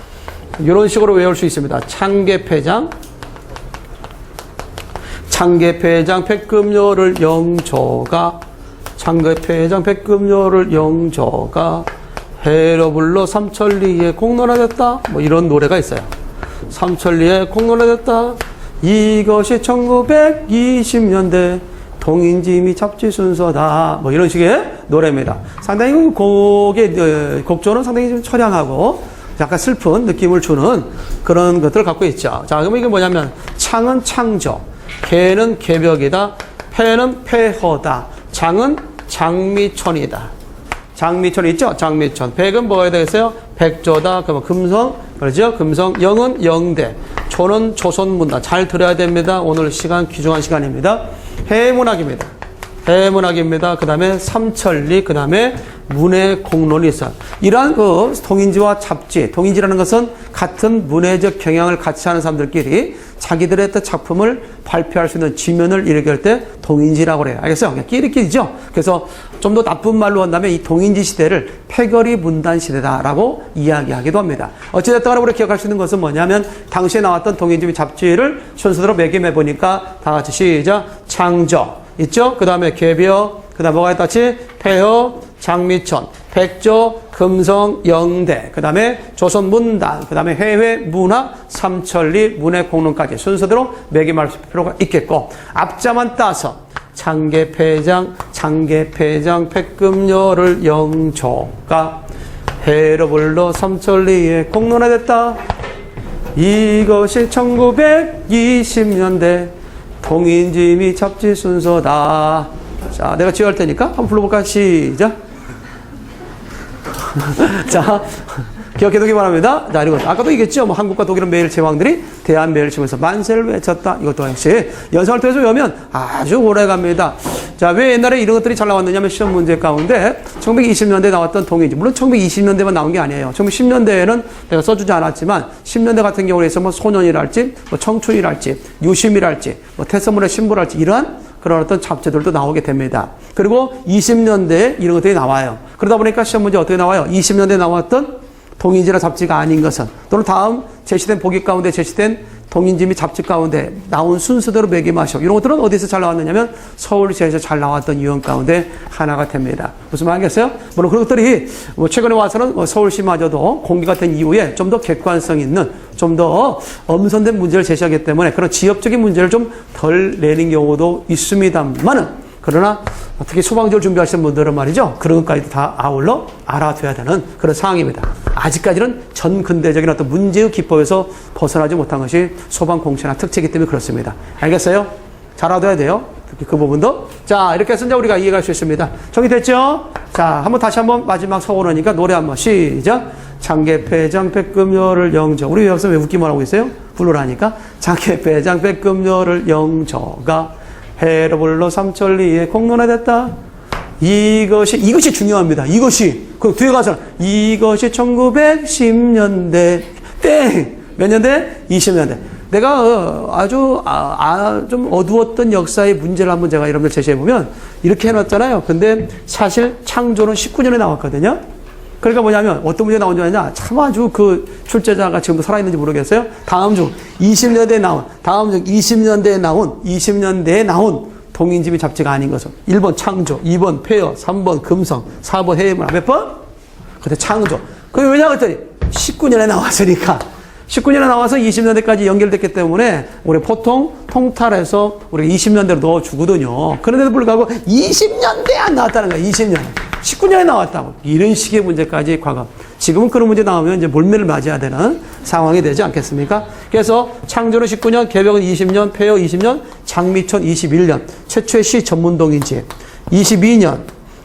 이런 식으로 외울 수 있습니다. 창계패장, 백금요를 영조가, 창계패장 백금요를 영조가 해로 불러 삼천리에 공론화됐다. 뭐 이런 노래가 있어요. 삼천리에 공론화됐다. 이것이 1920년대 동인지미 잡지 순서다. 뭐 이런 식의 노래입니다. 상당히 곡조는 상당히 좀 처량하고 약간 슬픈 느낌을 주는 그런 것들을 갖고 있죠. 자, 그러면 이게 뭐냐면, 창은 창조, 개는 개벽이다, 패는 패허다, 장은 장미천이다. 장미천 있죠? 장미천. 백은 뭐가 되겠어요? 백조다. 그러면 금성, 그렇죠? 금성. 영은 영대. 조는 조선문다. 잘 들어야 됩니다. 오늘 시간 귀중한 시간입니다. 해문학입니다. 그 다음에 삼천리, 그 다음에 문해 공론이 있어요. 이러한 동인지와 잡지, 동인지라는 것은 같은 문해적 경향을 같이 하는 사람들끼리 자기들의 작품을 발표할 수 있는 지면을 이렇게 때 동인지라고 그래요. 알겠어요? 그냥 끼리끼리죠? 그래서 좀 더 나쁜 말로 한다면 이 동인지 시대를 패거리 문단 시대다라고 이야기하기도 합니다. 어찌됐든 간에 우리가 기억할 수 있는 것은 뭐냐면, 당시에 나왔던 동인지 잡지를 순서대로 매김해 보니까 다 같이 시작. 창조 있죠? 그 다음에 개벽, 그 다음에 뭐가 있다치? 폐허, 장미천, 백조, 금성, 영대, 그 다음에 조선문단, 그 다음에 해외 문화, 삼천리, 문해공론까지 순서대로 매김할 필요가 있겠고, 앞자만 따서 창계패장, 백금요를 영조가 해로 불러 삼천리에 공론화됐다. 이것이 1920년대 동인지미 잡지 순서다. 자, 내가 지어할 테니까 한번 불러볼까? 시작. 자, 기억해두기 바랍니다. 자, 그리고 아까도 얘기했죠. 뭐 한국과 독일은 매일 제왕들이 대한 매를 치면서 만세를 외쳤다. 이것도 역시 연상을 통해서 외우면 아주 오래 갑니다. 자, 왜 옛날에 이런 것들이 잘 나왔느냐면, 시험 문제 가운데 1920년대에 나왔던 동인지, 물론 1920년대만 나온 게 아니에요. 1910년대에는 내가 써주지 않았지만, 10년대 같은 경우에서 뭐 소년이랄지, 뭐 청춘이랄지, 유심이랄지, 뭐 태서문의 신부랄지, 이러한 그런 어떤 잡지들도 나오게 됩니다. 그리고 20년대에 이런 것들이 나와요. 그러다 보니까 시험 문제 어떻게 나와요? 20년대에 나왔던 동인지나 잡지가 아닌 것은, 또는 다음 제시된 보기 가운데 제시된 동인지 및 잡지 가운데 나온 순서대로 매김하시오. 이런 것들은 어디서 잘 나왔느냐면 서울시에서 잘 나왔던 유형 가운데 하나가 됩니다. 무슨 말이겠어요? 물론 그런 것들이 최근에 와서는 서울시마저도 공개가 된 이후에 좀 더 객관성 있는, 좀 더 엄선된 문제를 제시하기 때문에 그런 지역적인 문제를 좀 덜 내는 경우도 있습니다만은, 그러나 특히 소방지를 준비하시는 분들은 말이죠, 그런 것까지도 다 아울러 알아둬야 되는 그런 상황입니다. 아직까지는 전 근대적인 어떤 문제의 기법에서 벗어나지 못한 것이 소방공채나 특채이기 때문에 그렇습니다. 알겠어요? 잘 알아둬야 돼요. 특히 그 부분도. 자, 이렇게 해서 이제 우리가 이해할 수 있습니다. 정리됐죠? 자, 다시 한번 마지막 서원하니까 노래 한번 시작. 창계패장 백금요를 영조. 우리 여기서 왜 웃기만 하고 있어요? 불러라니까. 창계패장 백금요를 영조가 해로 불러 삼천리에 공론화됐다. 이것이 중요합니다. 이것이. 그 뒤에 가서 이것이 1910년대 땡! 몇 년대? 20년대. 내가 아주 좀 어두웠던 역사의 문제를 한번 제가 여러분들 제시해 보면 이렇게 해놨잖아요. 근데 사실 창조는 19년에 나왔거든요. 그러니까 뭐냐면 어떤 문제 나온 줄 아냐? 참 아주 그 출제자가 지금도 살아있는지 모르겠어요. 다음 중 20년대에 나온 동인지미 잡지가 아닌 것은 1번 창조, 2번 폐허, 3번 금성, 4번 해외문화. 몇 번? 그때 창조. 그게 왜냐 그랬더니 19년에 나왔으니까. 19년에 나와서 20년대까지 연결됐기 때문에 우리 보통 통탈해서 우리가 20년대로 넣어주거든요. 그런데도 불구하고 20년대에 안 나왔다는 거야. 20년. 19년에 나왔다고. 이런 식의 문제까지 과거. 지금은 그런 문제 나오면 이제 몰매를 맞아야 되는 상황이 되지 않겠습니까? 그래서 창조는 19년, 개벽은 20년, 폐허 20년, 장미촌 21년, 최초의 시 전문동인지 22년,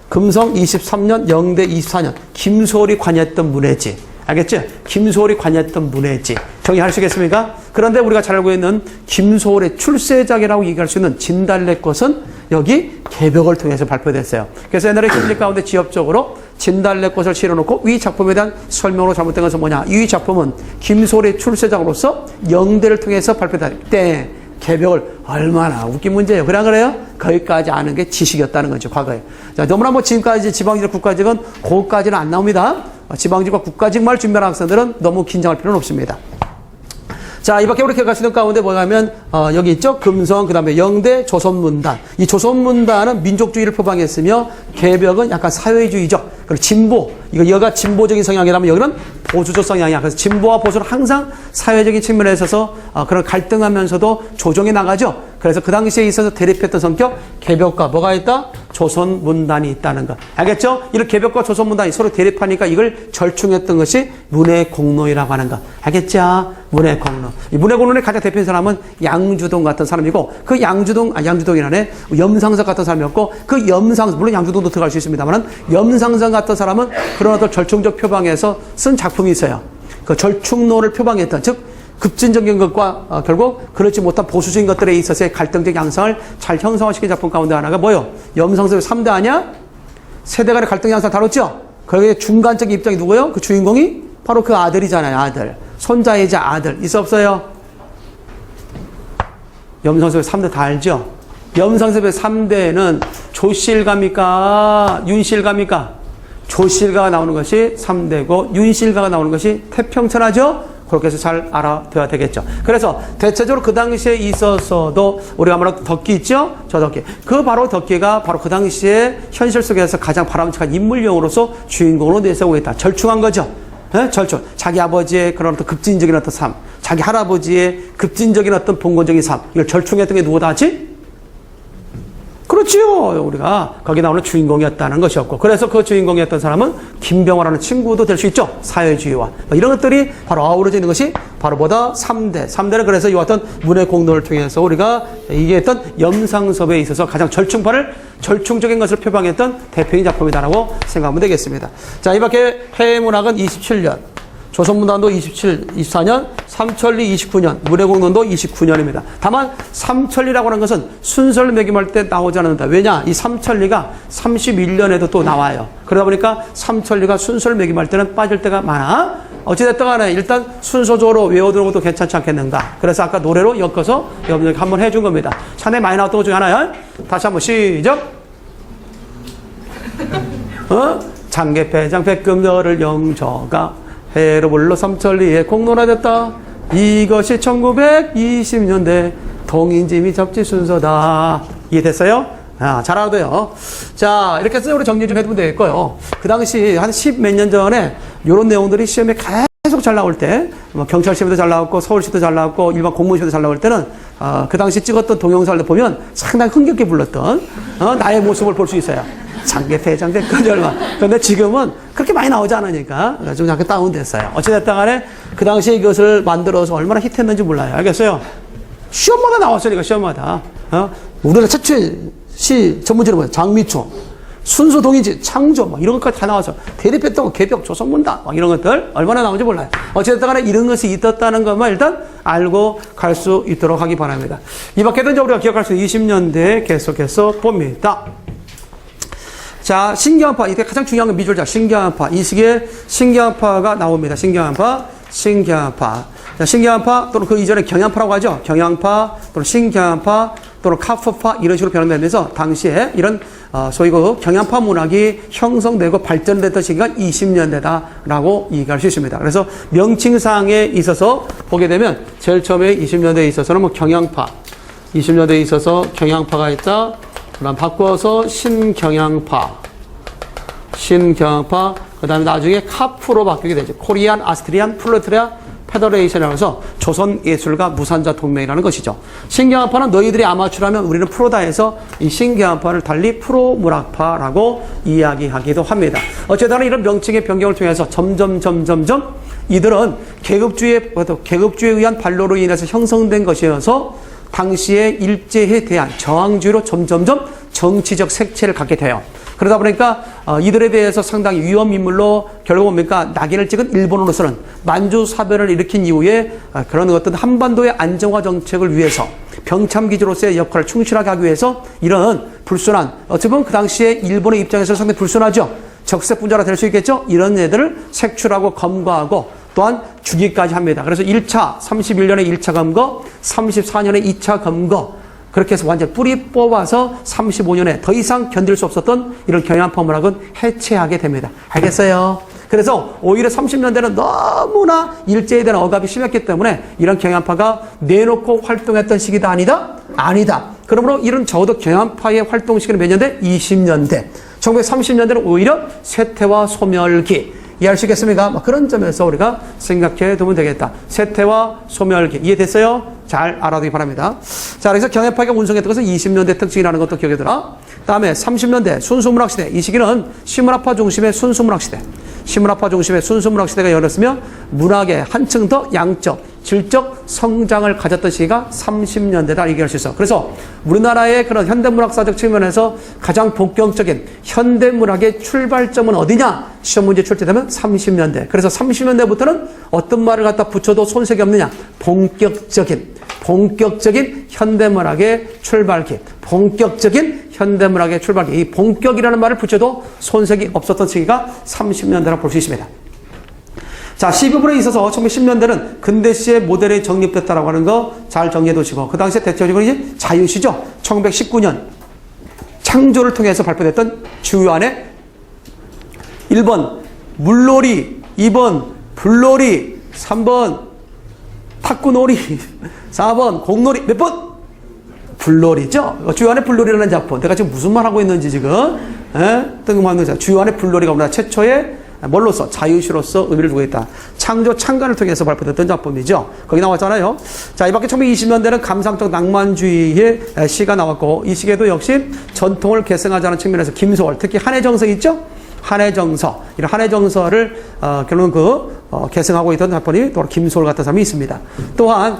금성 23년, 영대 24년, 김소월이 관여했던 문해지. 알겠죠? 김소월이 관여했던 문해지. 정의할 수 있겠습니까? 그런데 우리가 잘 알고 있는 김소월의 출세작이라고 얘기할 수 있는 진달래꽃은 여기 개벽을 통해서 발표됐어요. 그래서 옛날에 교실 가운데 지엽적으로 진달래꽃을 실어놓고 이 작품에 대한 설명으로 잘못된 것은 뭐냐? 이 작품은 김소월의 출세작으로서 영대를 통해서 발표된 때 개벽을 얼마나 웃긴 문제예요. 그래 안 그래요? 거기까지 아는 게 지식이었다는 거죠. 과거에. 자, 너무나 뭐 지금까지 지방직, 국가직은 거기까지는 안 나옵니다. 지방직과 국가직만 준비하는 학생들은 너무 긴장할 필요는 없습니다. 자, 이 밖에 우리 기억할 수 있는 가운데 뭐냐면, 여기 있죠? 금성, 그 다음에 영대, 조선문단. 이 조선문단은 민족주의를 표방했으며, 개벽은 약간 사회주의죠. 그리고 진보. 여가 진보적인 성향이라면 여기는 보수적 성향이야. 그래서 진보와 보수는 항상 사회적인 측면에 있어서 그런 갈등하면서도 조정해 나가죠. 그래서 그 당시에 있어서 대립했던 성격, 개벽과 뭐가 있다? 조선문단이 있다는 거. 알겠죠? 이런 개벽과 조선문단이 서로 대립하니까 이걸 절충했던 것이 문해공로이라고 하는 거. 알겠죠? 문해공로. 이 문해공로의 가장 대표인 사람은 양주동 같은 사람이고, 그 양주동이라네. 염상석 같은 사람이었고, 그 염상석, 물론 양주동도 들어갈 수 있습니다만, 염상석 같은 사람은 그런 어떤 절충적 표방에서 쓴 작품이 있어요. 그 절충론을 표방했던, 즉, 급진적인 것과 결국 그렇지 못한 보수적인 것들에 있어서의 갈등적 양상을 잘 형성화시킨 작품 가운데 하나가 뭐요? 염상섭의 3대 아니야? 세대 간의 갈등 양상 다뤘죠? 거기에 중간적인 입장이 누구예요? 그 주인공이 바로 그 아들이잖아요. 아들. 손자이자 아들. 있어 없어요? 염상섭의 3대 다 알죠? 염상섭의 3대는 조실가입니까? 윤실가입니까? 조실가가 나오는 것이 3대고 윤실가가 나오는 것이 태평천하죠? 그렇게 해서 잘 알아둬야 되겠죠. 그래서 대체적으로 그 당시에 있어서도 우리가 말하는 덕기 있죠? 저 덕기. 그 바로 덕기가 바로 그 당시에 현실 속에서 가장 바람직한 인물용으로서 주인공으로 내세우고 있다. 절충한 거죠. 네? 절충. 자기 아버지의 그런 어떤 급진적인 어떤 삶, 자기 할아버지의 급진적인 어떤 봉건적인 삶, 이걸 절충했던 게 누구다 하지? 그렇지요. 우리가 거기 나오는 주인공이었다는 것이었고, 그래서 그 주인공이었던 사람은 김병화라는 친구도 될 수 있죠. 사회주의와 이런 것들이 바로 어우러져 있는 것이 바로 뭐다? 3대. 3대는 그래서 이 어떤 문해 공로를 통해서 우리가 얘기했던 염상섭에 있어서 가장 절충적인 것을 표방했던 대표인 작품이다라고 생각하면 되겠습니다. 자, 이 밖에 해외문학은 27년, 조선문단도 24년, 삼천리 29년, 문해공론도 29년입니다. 다만 삼천리라고 하는 것은 순서를 매김할 때 나오지 않는다. 왜냐? 이 삼천리가 31년에도 또 나와요. 그러다 보니까 삼천리가 순서를 매김할 때는 빠질 때가 많아. 어찌됐든 간에 일단 순서적으로 외워두는 것도 괜찮지 않겠는가. 그래서 아까 노래로 엮어서 여러분들 한번 해준 겁니다. 차내 많이 나왔던 것 중에 하나요. 다시 한번 시작. 장계패장 백금 너를 영저가 해로 불러 삼천리에 공론화됐다. 이것이 1920년대 동인지미 잡지 순서다. 이해됐어요? 잘 알아둬요. 자, 이렇게 해서 우리 정리 좀 해두면 되겠고요. 그 당시 한 10몇 년 전에 이런 내용들이 시험에 계속 잘 나올 때, 뭐 경찰 시험에도 잘 나왔고, 서울시도 잘 나왔고, 일반 공무원 시험에도 잘 나올 때는, 그 당시 찍었던 동영상을 보면 상당히 흥겹게 불렀던, 나의 모습을 볼 수 있어요. 장계패장 백금이 얼마. 그런데 지금은 그렇게 많이 나오지 않으니까 좀 약간 다운됐어요. 어찌됐든 간에 그 당시에 이것을 만들어서 얼마나 히트했는지 몰라요. 알겠어요? 시험마다 나왔으니까, 시험마다. 우리나라 최초의 시 전문지는 뭐예요? 장미초, 순수 동인지, 창조, 막 이런 것까지 다 나와서 대립했던 거, 개벽, 조선문단, 막 이런 것들 얼마나 나오는지 몰라요. 어찌됐든 간에 이런 것이 있었다는 것만 일단 알고 갈 수 있도록 하기 바랍니다. 이 밖에도 이제 우리가 기억할 수 있는 20년대에 계속해서 봅니다. 자, 신경파. 이때 가장 중요한 건 미술자, 신경파. 이 시기에 신경파가 나옵니다. 신경파. 자, 신경파 또는 그 이전에 경향파라고 하죠. 경향파 또는 신경파 또는 카프파 이런 식으로 변환되면서 당시에 이런 소위 그 경향파 문학이 형성되고 발전됐던 시기가 20년대다라고 얘기할 수 있습니다. 그래서 명칭상에 있어서 보게 되면 제일 처음에 20년대에 있어서는 뭐 경향파, 20년대에 있어서 경향파가 있다. 그다음 바꿔서 신경향파, 그 다음에 나중에 카프로 바뀌게 되죠. 코리안 아스트리안 플로트리아 페더레이션이라고 해서 조선예술가 무산자 동맹이라는 것이죠. 신경향파는 너희들이 아마추어라면 우리는 프로다 해서 이 신경향파를 달리 프로 문학파라고 이야기하기도 합니다. 어쨌든 이런 명칭의 변경을 통해서 점점 이들은 계급주의에 의한 반로로 인해서 형성된 것이어서 당시의 일제에 대한 저항주의로 점점점 정치적 색채를 갖게 돼요. 그러다 보니까 이들에 대해서 상당히 위험 인물로 결국 뭡니까? 낙인을 찍은 일본으로서는 만주 사변을 일으킨 이후에 그런 어떤 한반도의 안정화 정책을 위해서 병참기지로서의 역할을 충실하게 하기 위해서 이런 불순한, 어찌 보면 그 당시에 일본의 입장에서 상당히 불순하죠. 적색분자가 될 수 있겠죠. 이런 애들을 색출하고 검거하고 또한 죽이까지 합니다. 그래서 31년에 1차 검거, 34년에 2차 검거, 그렇게 해서 완전 뿌리 뽑아서 35년에 더 이상 견딜 수 없었던 이런 경향파 문학은 해체하게 됩니다. 알겠어요? 그래서 오히려 30년대는 너무나 일제에 대한 억압이 심했기 때문에 이런 경향파가 내놓고 활동했던 시기다 아니다? 아니다. 그러므로 이런 적어도 경향파의 활동 시기는 몇 년대? 20년대. 1930년대는 오히려 쇠퇴와 소멸기. 이해할 수 있겠습니까? 그런 점에서 우리가 생각해 두면 되겠다. 쇠퇴와 소멸기. 이해됐어요? 잘 알아두기 바랍니다. 자, 그래서 경향파가 운성했던 것은 20년대 특징이라는 것도 기억해 두라. 다음에 30년대 순수문학 시대. 이 시기는 시문학파 중심의 순수문학 시대. 시문학파 중심의 순수문학 시대가 열렸으며 문학의 한층 더 양적, 질적 성장을 가졌던 시기가 30년대다 얘기할 수 있어. 그래서 우리나라의 그런 현대문학사적 측면에서 가장 본격적인 현대문학의 출발점은 어디냐? 시험 문제 출제되면 30년대. 그래서 30년대부터는 어떤 말을 갖다 붙여도 손색이 없느냐? 본격적인 현대문학의 출발기. 본격적인 현대문학의 출발기. 이 본격이라는 말을 붙여도 손색이 없었던 시기가 30년대라고 볼 수 있습니다. 자, 시부분에 있어서 1910년대는 근대시의 모델이 정립됐다라고 하는 거 잘 정리해 두시고, 그 당시에 대표적으로 이제 자유시죠. 1919년 창조를 통해서 발표됐던 주요안에 1번 물놀이, 2번 불놀이, 3번 탁구놀이, 4번 공놀이. 몇 번? 불놀이죠. 주요안에 불놀이라는 작품. 내가 지금 무슨 말 하고 있는지 지금 뜬금없는 자. 주요안에 불놀이가 우리나라 최초의 뭘로서? 자유시로서 의미를 두고 있다. 창조 창간을 통해서 발표됐던 작품이죠. 거기 나왔잖아요. 자, 이 밖에 1920년대는 감상적 낭만주의의 시가 나왔고, 이 시기에도 역시 전통을 계승하자는 측면에서 김소월, 특히 한해정서 있죠? 한해정서. 이런 한해정서를 결국은 계승하고 있던 작품이 또 김소월 같은 사람이 있습니다. 또한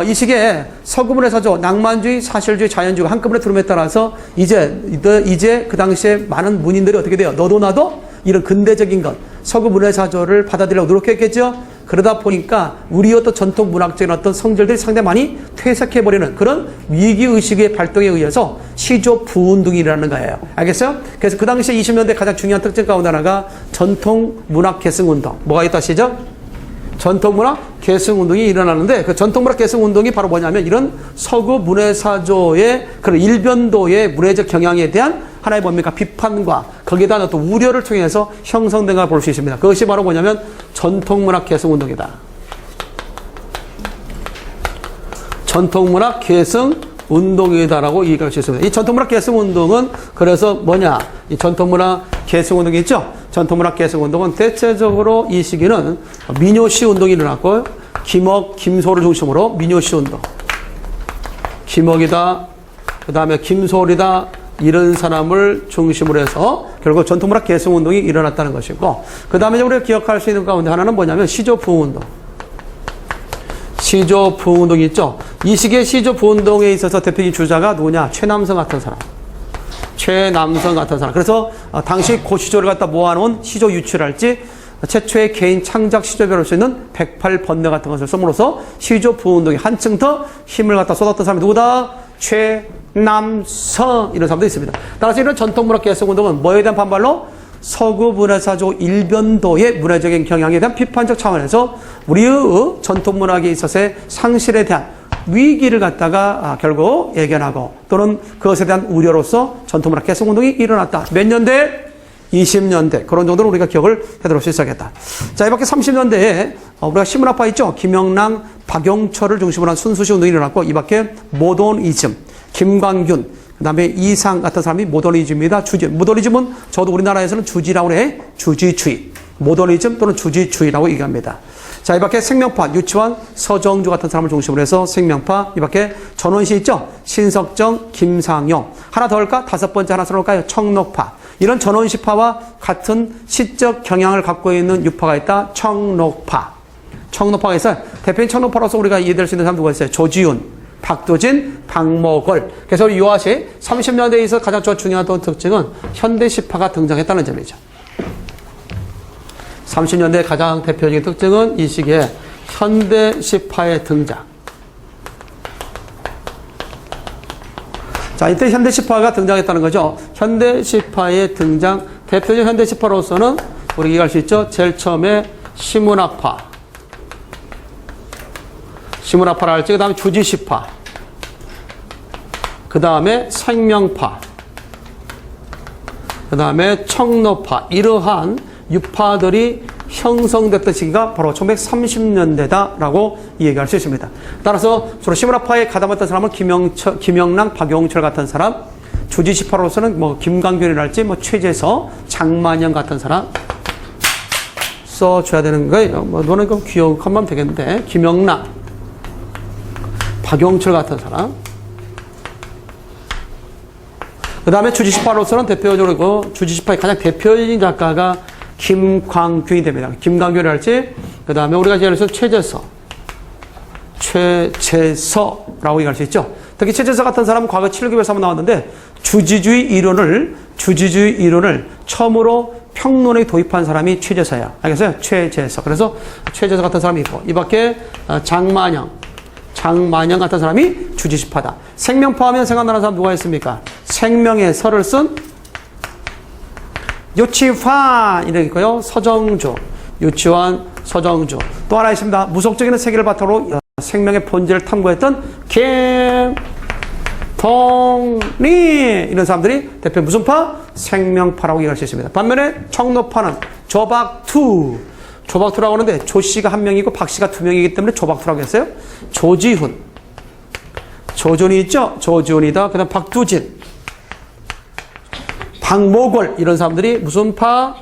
이 시기에 서구문에서죠. 낭만주의, 사실주의, 자연주의가 한꺼번에 들어옴에 따라서 이제 그 당시에 많은 문인들이 어떻게 돼요? 너도 나도 이런 근대적인 것, 서구 문화사조를 받아들이려고 노력했겠죠. 그러다 보니까 우리 어떤 전통 문학적인 어떤 성질들이 상당히 많이 퇴색해버리는 그런 위기의식의 발동에 의해서 시조 부운동이라는 거예요. 알겠어요? 그래서 그 당시에 20년대 가장 중요한 특징 가운데 하나가 전통 문학 계승운동. 뭐가 있다 시죠? 전통문학 계승운동이 일어나는데, 그 전통문학 계승운동이 바로 뭐냐면 이런 서구 문화사조의 그런 일변도의 문화적 경향에 대한 하나의 뭡니까? 비판과 거기에다 어떤 우려를 통해서 형성된 걸 볼 수 있습니다. 그것이 바로 뭐냐면 전통문학 계승운동이다. 전통문학 계승운동이다라고 얘기할 수 있습니다. 이 전통문학 계승운동은 그래서 뭐냐? 이 전통문학 계승운동이 있죠? 전통문학 계승운동은 대체적으로 이 시기는 민요시 운동이 일어났고, 김억, 김소를 중심으로 민요시 운동. 김억이다, 그 다음에 김소리다, 이런 사람을 중심으로 해서 결국 전통문학 계승운동이 일어났다는 것이고, 그 다음에 우리가 기억할 수 있는 가운데 하나는 뭐냐면 시조부흥운동. 시조부흥운동이 있죠. 이 시기에 시조부흥운동에 있어서 대표적인 주자가 누구냐? 최남성 같은 사람. 그래서 당시 고시조를 갖다 모아놓은 시조 유출할지 최초의 개인 창작 시조별로 할 수 있는 108번뇌 같은 것을 씀으로써 시조부흥운동이 한층 더 힘을 갖다 쏟았던 사람이 누구다? 최남성 이런 사람도 있습니다. 따라서 이런 전통문학 계승운동은 뭐에 대한 반발로? 서구 문화사조 일변도의 문화적인 경향에 대한 비판적 차원에서 우리의 전통문학에 있어서의 상실에 대한 위기를 갖다가 결국 예견하고 또는 그것에 대한 우려로서 전통문화 개성운동이 일어났다. 몇 년대? 20년대. 그런 정도로 우리가 기억을 해둘 수 있어야겠다. 자, 이 밖에 30년대에 우리가 신문학파 있죠? 김영랑, 박영철을 중심으로 한 순수시 운동이 일어났고, 이 밖에 모더니즘, 김광균, 그 다음에 이상 같은 사람이 모더니즘이다. 주지. 모더니즘은 저도 우리나라에서는 주지라고 해. 주지주의. 모더니즘 또는 주지주의라고 얘기합니다. 자, 이 밖에 생명파, 유치원, 서정주 같은 사람을 중심으로 해서 생명파, 이 밖에 전원시 있죠? 신석정, 김상용. 하나 더 할까? 다섯 번째 하나 써볼까요? 청록파. 이런 전원시파와 같은 시적 경향을 갖고 있는 유파가 있다. 청록파. 청록파가 있어요. 대표인 청록파로서 우리가 이해될 수 있는 사람 누가 있어요? 조지훈, 박두진, 박목월. 그래서 우리 유아시 30년대에 있어 가장 중요한 특징은 현대시파가 등장했다는 점이죠. 30년대 가장 대표적인 특징은 이 시기에 현대시파의 등장. 자, 이때 현대시파가 등장했다는 거죠. 현대시파의 등장, 대표적인 현대시파로서는 우리가 얘기할 수 있죠. 제일 처음에 시문학파. 시문학파라 할지, 그 다음에 주지시파. 그 다음에 생명파. 그 다음에 청록파. 이러한 유파들이 형성됐던 시기가 바로 1930년대다라고 얘기할 수 있습니다. 따라서 주로 시문학파에 가담했던 사람은 김영랑, 박용철 같은 사람, 주지시파로서는 뭐 김광균이랄지 뭐 최재서, 장만영 같은 사람 써줘야 되는 거예요. 뭐 너는 그럼 기억하면 되겠는데, 김영랑, 박용철 같은 사람. 그 다음에 주지시파로서는 대표적으로 주지시파의 가장 대표적인 작가가 김광균이 됩니다. 김광균이랄지, 그 다음에 우리가 예를 들어서 최재서라고 얘기할 수 있죠. 특히 최재서 같은 사람은 과거 7급에서 한번 나왔는데, 주지주의 이론을 처음으로 평론에 도입한 사람이 최재서야. 알겠어요? 최재서. 그래서 최재서 같은 사람이 있고, 이 밖에 장만영 같은 사람이 주지시파다. 생명파 하면 생각나는 사람 누가 있습니까? 생명의 서를 쓴 유치환 이렇게 있고요. 서정주, 유치환, 서정주. 또 하나 있습니다. 무속적인 세계를 바탕으로 생명의 본질을 탐구했던 김동리 이런 사람들이 대표 무슨 파? 생명파라고 얘기할 수 있습니다. 반면에 청록파는 조박투라고 하는데 조씨가 한 명이고 박씨가 두 명이기 때문에 조박투라고 했어요. 조지훈, 조준이 있죠? 조준이다. 그 다음 박두진, 박목월 이런 사람들이 무슨 파?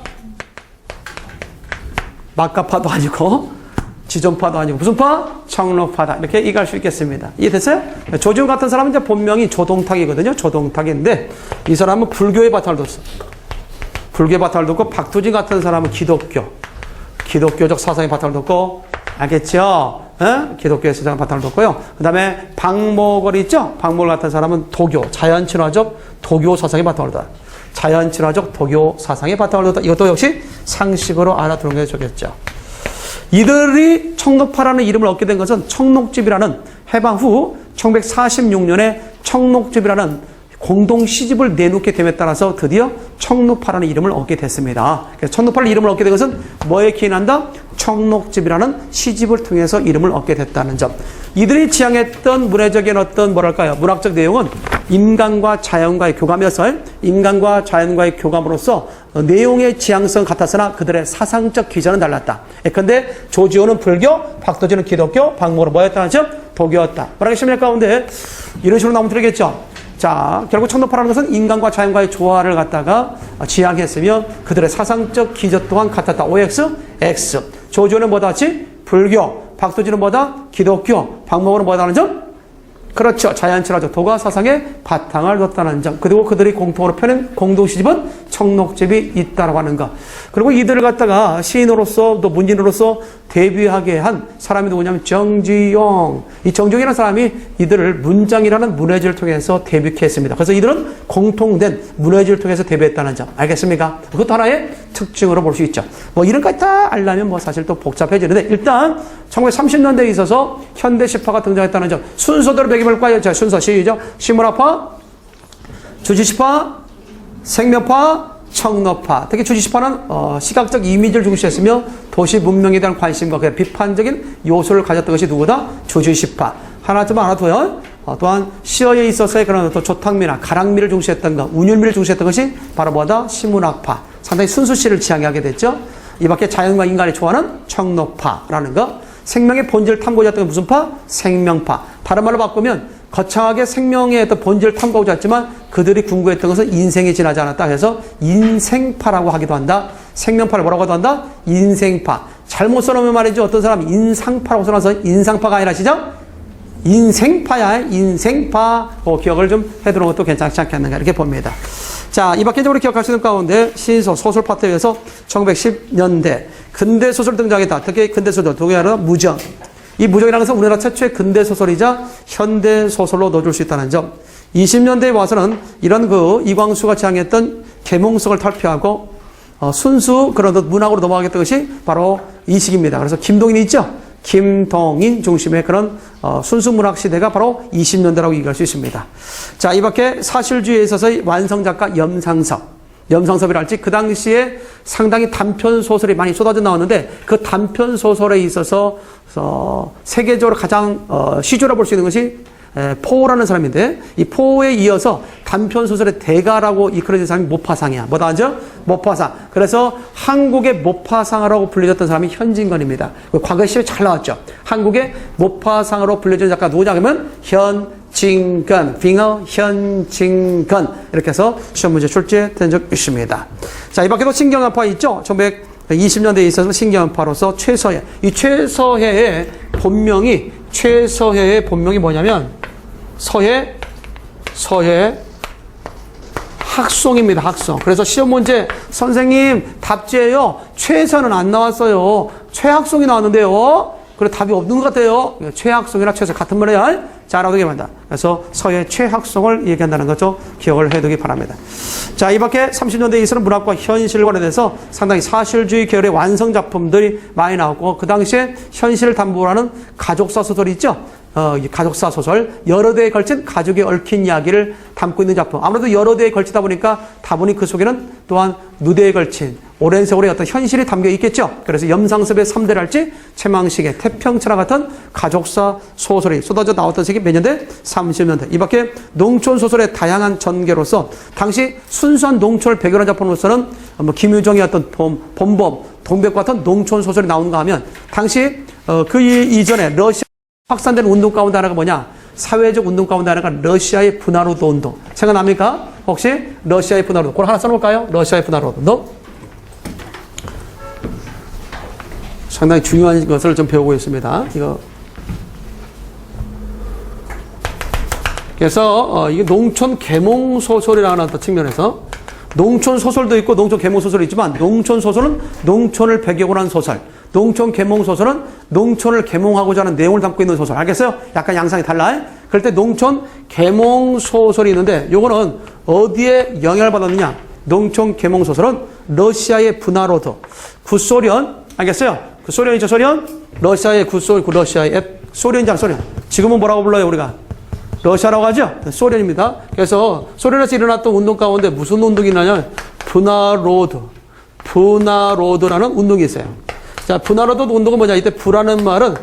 막가파도 아니고 지존파도 아니고 무슨 파? 청록파다. 이렇게 얘기할 수 있겠습니다. 이해됐어요? 조지훈 같은 사람은 이제 본명이 조동탁이거든요. 조동탁인데 이 사람은 불교의 바탕을 뒀어. 불교의 바탕을 뒀고, 박두진 같은 사람은 기독교적 사상의 바탕을 뒀고, 알겠죠? 기독교의 사상의 바탕을 뒀고요. 그 다음에 박목월 있죠? 박목월 같은 사람은 자연친화적 도교 사상의 바탕을 뒀다. 자연친화적 도교 사상의 바탕을 뒀다. 이것도 역시 상식으로 알아두는 게 좋겠죠. 이들이 청록파라는 이름을 얻게 된 것은 청록집이라는 해방 후 1946년에 청록집이라는 공동 시집을 내놓게 됨에 따라서 드디어 청록파라는 이름을 얻게 됐습니다. 그래서 청록파라는 이름을 얻게 된 것은 뭐에 기인한다? 청록집이라는 시집을 통해서 이름을 얻게 됐다는 점. 이들이 지향했던 문화적인 어떤 문학적 내용은 인간과 자연과의 교감이었어요. 인간과 자연과의 교감으로서 내용의 지향성 같았으나 그들의 사상적 기전은 달랐다. 예컨대 조지호는 불교, 박도진은 기독교, 박목월은 뭐였다는 점? 도교였다. 뭐라겠습니까? 가운데 이런 식으로 나오면 되겠죠. 자, 결국 청록파라는 것은 인간과 자연과의 조화를 갖다가 지향했으며 그들의 사상적 기저 또한 같았다. OX, X. 조지호는 뭐다 같이? 불교. 박도진은 뭐다? 기독교. 박목월은 뭐다는 점? 그렇죠. 자연친화적 도가 사상에 바탕을 뒀다는 점. 그리고 그들이 공통으로 펴낸 공동시집은 청록집이 있다라고 하는 것. 그리고 이들을 갖다가 시인으로서 또 문인으로서 데뷔하게 한 사람이 누구냐면 정지용. 이 정지용이라는 사람이 이들을 문장이라는 문해지를 통해서 데뷔했습니다. 그래서 이들은 공통된 문해지를 통해서 데뷔했다는 점. 알겠습니까? 그것도 하나의 특징으로 볼 수 있죠. 뭐 이런까지 다 알려면 뭐 사실 또 복잡해지는데, 일단 1930년대에 있어서 현대시파가 등장했다는 점. 순서대로 매겨볼까요? 자, 순서 시죠. 시문학파, 주지시파, 생명파, 청록파. 특히 주지시파는 시각적 이미지를 중시했으며 도시 문명에 대한 관심과 그 비판적인 요소를 가졌던 것이 누구다? 주지시파. 하나쯤 알아둬요. 또한 시어에 있어서의 그런 또 조탁미나 가랑미를 중시했던 것, 운율미를 중시했던 것이 바로 뭐다? 시문학파. 상당히 순수시를 지향하게 됐죠. 이 밖에 자연과 인간이 좋아하는 청록파라는 것. 생명의 본질을 탐구하였던 게 무슨 파? 생명파. 다른 말로 바꾸면 거창하게 생명의 어떤 본질을 탐구하고자 했지만 그들이 궁구했던 것은 인생이 지나지 않았다. 그래서 인생파라고 하기도 한다. 생명파를 뭐라고 하기도 한다? 인생파. 잘못 써놓으면 말이죠. 어떤 사람이 인상파라고 써놔서 인상파가 아니라 시작? 인생파야. 인생파. 기억을 좀 해두는 것도 괜찮지 않겠는가 이렇게 봅니다. 자, 이 밖에 우리 기억할 수 있는 가운데 신소, 소설 파트에 의해서 1910년대 근대 소설 등장했다. 특히 근대 소설, 동의하는 무정. 이 무정이라는 것은 우리나라 최초의 근대 소설이자 현대 소설로 넣어줄 수 있다는 점. 20년대에 와서는 이런 이광수가 지향했던 계몽성을 탈피하고 순수 그런 문학으로 넘어가겠던 것이 바로 이 시기입니다. 그래서 김동인이 있죠. 김동인 중심의 그런 순수 문학 시대가 바로 20년대라고 얘기할 수 있습니다. 자, 이 밖에 사실주의에 있어서의 완성작가 염상섭이랄지 그 당시에 상당히 단편 소설이 많이 쏟아져 나왔는데 그 단편 소설에 있어서 세계적으로 가장 시조라 볼 수 있는 것이 포라는 사람인데 이 포에 이어서 단편 소설의 대가라고 이끌어진 사람이 모파상이야. 뭐다 하죠? 모파상. 그래서 한국의 모파상이라고 불려졌던 사람이 현진건입니다. 과거에 시험에 잘 나왔죠. 한국의 모파상으로 불려진 작가 누구냐 하면 현진건, 빙어 현진건 이렇게 해서 시험 문제 출제된 적 있습니다. 자, 이 밖에도 신경한파 있죠. 1920년대에 있어서 신경한파로서 최서해. 이 최서해의 본명이 뭐냐면 서해 학송입니다. 학송. 그래서 시험 문제 선생님 답지에요. 최서는 안 나왔어요. 최학송이 나왔는데요. 그래 답이 없는 것 같아요. 최학송이나 최서 같은 말이야. 자, 알아두게 합니다. 그래서 서해 최학송을 얘기한다는 거죠. 기억을 해두기 바랍니다. 자, 이 밖에 30년대에 있어서는 문학과 현실 관련해서 상당히 사실주의 계열의 완성작품들이 많이 나왔고 그 당시에 현실을 담보하는 가족사 소설이 있죠. 가족사 소설, 여러 대에 걸친 가족에 얽힌 이야기를 담고 있는 작품. 아무래도 여러 대에 걸치다 보니까 다분히 그 속에는 또한 누대에 걸친 오랜 세월의 어떤 현실이 담겨 있겠죠. 그래서 염상섭의 3대랄지 최망식의 태평천하 같은 가족사 소설이 쏟아져 나왔던 시기 몇 년대? 30년대. 이 밖에 농촌 소설의 다양한 전개로서 당시 순수한 농촌을 배경한 작품으로서는 김유정의 어떤 본범, 동백 같은 농촌 소설이 나온가 하면 당시 그 이전에 러시아 확산된 운동 가운데 하나가 뭐냐? 사회적 운동 가운데 하나가 러시아의 분화로드 운동. 생각납니까? 혹시 러시아의 분화로드. 그걸 하나 써놓을까요? 러시아의 분화로드 운동. 상당히 중요한 것을 좀 배우고 있습니다. 이거. 그래서 이게 농촌 계몽 소설이라는 어떤 측면에서 농촌 소설도 있고 농촌 계몽 소설이 있지만 농촌 소설은 농촌을 배경으로 한 소설. 농촌 계몽 소설은 농촌을 계몽하고자 하는 내용을 담고 있는 소설. 알겠어요? 약간 양상이 달라요. 그럴 때 농촌 계몽 소설이 있는데 요거는 어디에 영향을 받았느냐? 농촌 계몽 소설은 러시아의 분화로드. 구소련. 알겠어요? 그 소련이죠, 소련? 러시아의 러시아의 소련이잖아, 소련. 지금은 뭐라고 불러요, 우리가? 러시아라고 하죠? 소련입니다. 그래서 소련에서 일어났던 운동 가운데 무슨 운동이 있냐면 분화로드라는 운동이 있어요. 자, 분화로드 운동은 뭐냐? 이때 부라는 말은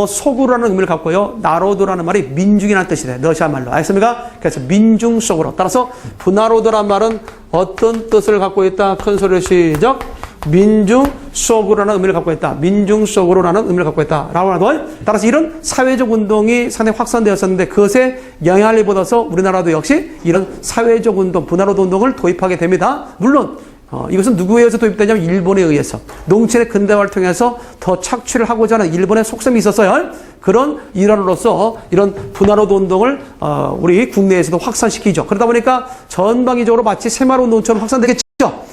속으로라는 의미를 갖고요. 나로드라는 말이 민중이라는 뜻이 돼요. 러시아 말로. 알겠습니까? 그래서 민중 속으로. 따라서 분화로드라는 말은 어떤 뜻을 갖고 있다? 큰 소리로 시작. 민중 속으로라는 의미를 갖고 있다. 민중 속으로라는 의미를 갖고 있다. 라고 하죠. 따라서 이런 사회적 운동이 상당히 확산되었었는데 그것에 영향을 받아서 우리나라도 역시 이런 사회적 운동, 분화로드 운동을 도입하게 됩니다. 물론 이것은 누구에 의해서 도입되냐면 일본에 의해서 농촌의 근대화를 통해서 더 착취를 하고자 하는 일본의 속셈이 있었어요. 그런 일환으로서 이런 분화로드 운동을 우리 국내에서도 확산시키죠. 그러다 보니까 전방위적으로 마치 새마을 운동처럼 확산되겠죠.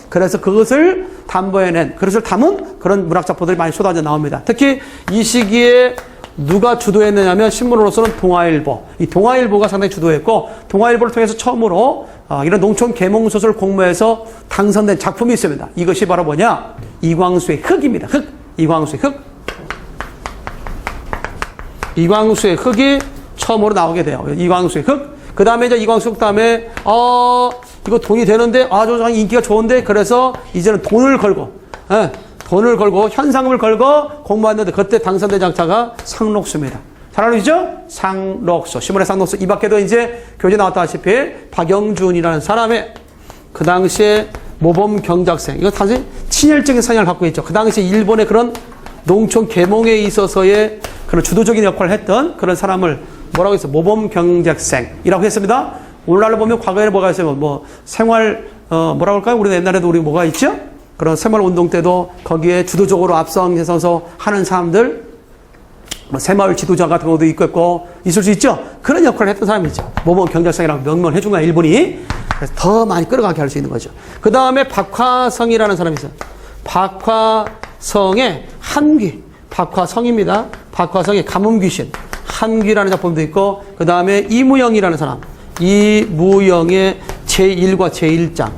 그래서 그것을 담보해낸, 그것을 담은 그런 문학작품들이 많이 쏟아져 나옵니다. 특히 이 시기에 누가 주도했느냐면 신문으로서는 동아일보. 이 동아일보가 상당히 주도했고 동아일보를 통해서 처음으로 이런 농촌 계몽 소설 공모에서 당선된 작품이 있습니다. 이것이 바로 뭐냐? 이광수의 흙입니다. 흙. 이광수의 흙. 이광수의 흙이 처음으로 나오게 돼요. 이광수의 흙. 그 다음에 이제 이광수 흙 다음에 이거 돈이 되는데 저 인기가 좋은데 그래서 이제는 돈을 걸고 현상금을 걸고 공모했는데 그때 당선된 작자가 상록수입니다. 잘 알려주죠? 상록수. 신문의 상록수. 이 밖에도 이제 교재 나왔다시피 박영준이라는 사람의 그 당시에 모범 경작생. 이거 사실 친일적인 성향을 갖고 있죠. 그 당시 일본의 그런 농촌 계몽에 있어서의 그런 주도적인 역할을 했던 그런 사람을 뭐라고 했어요? 모범 경작생이라고 했습니다. 오늘날로 보면 과거에는 뭐가 있어요? 뭐 생활, 뭐라고 할까요? 우리 옛날에도 우리 뭐가 있죠? 그런 생활 운동 때도 거기에 주도적으로 앞서서 하는 사람들, 뭐 새마을 지도자 같은 것도 있겠고, 있을 수 있죠? 그런 역할을 했던 사람이죠. 모범 경작생이라고 명명을 해준 거야, 일본이. 그래서 더 많이 끌어가게 할 수 있는 거죠. 그 다음에 박화성이라는 사람이 있어요. 박화성의 한귀. 박화성입니다. 박화성의 가뭄귀신. 한귀라는 작품도 있고, 그 다음에 이무영이라는 사람. 이무영의 제1과 제1장.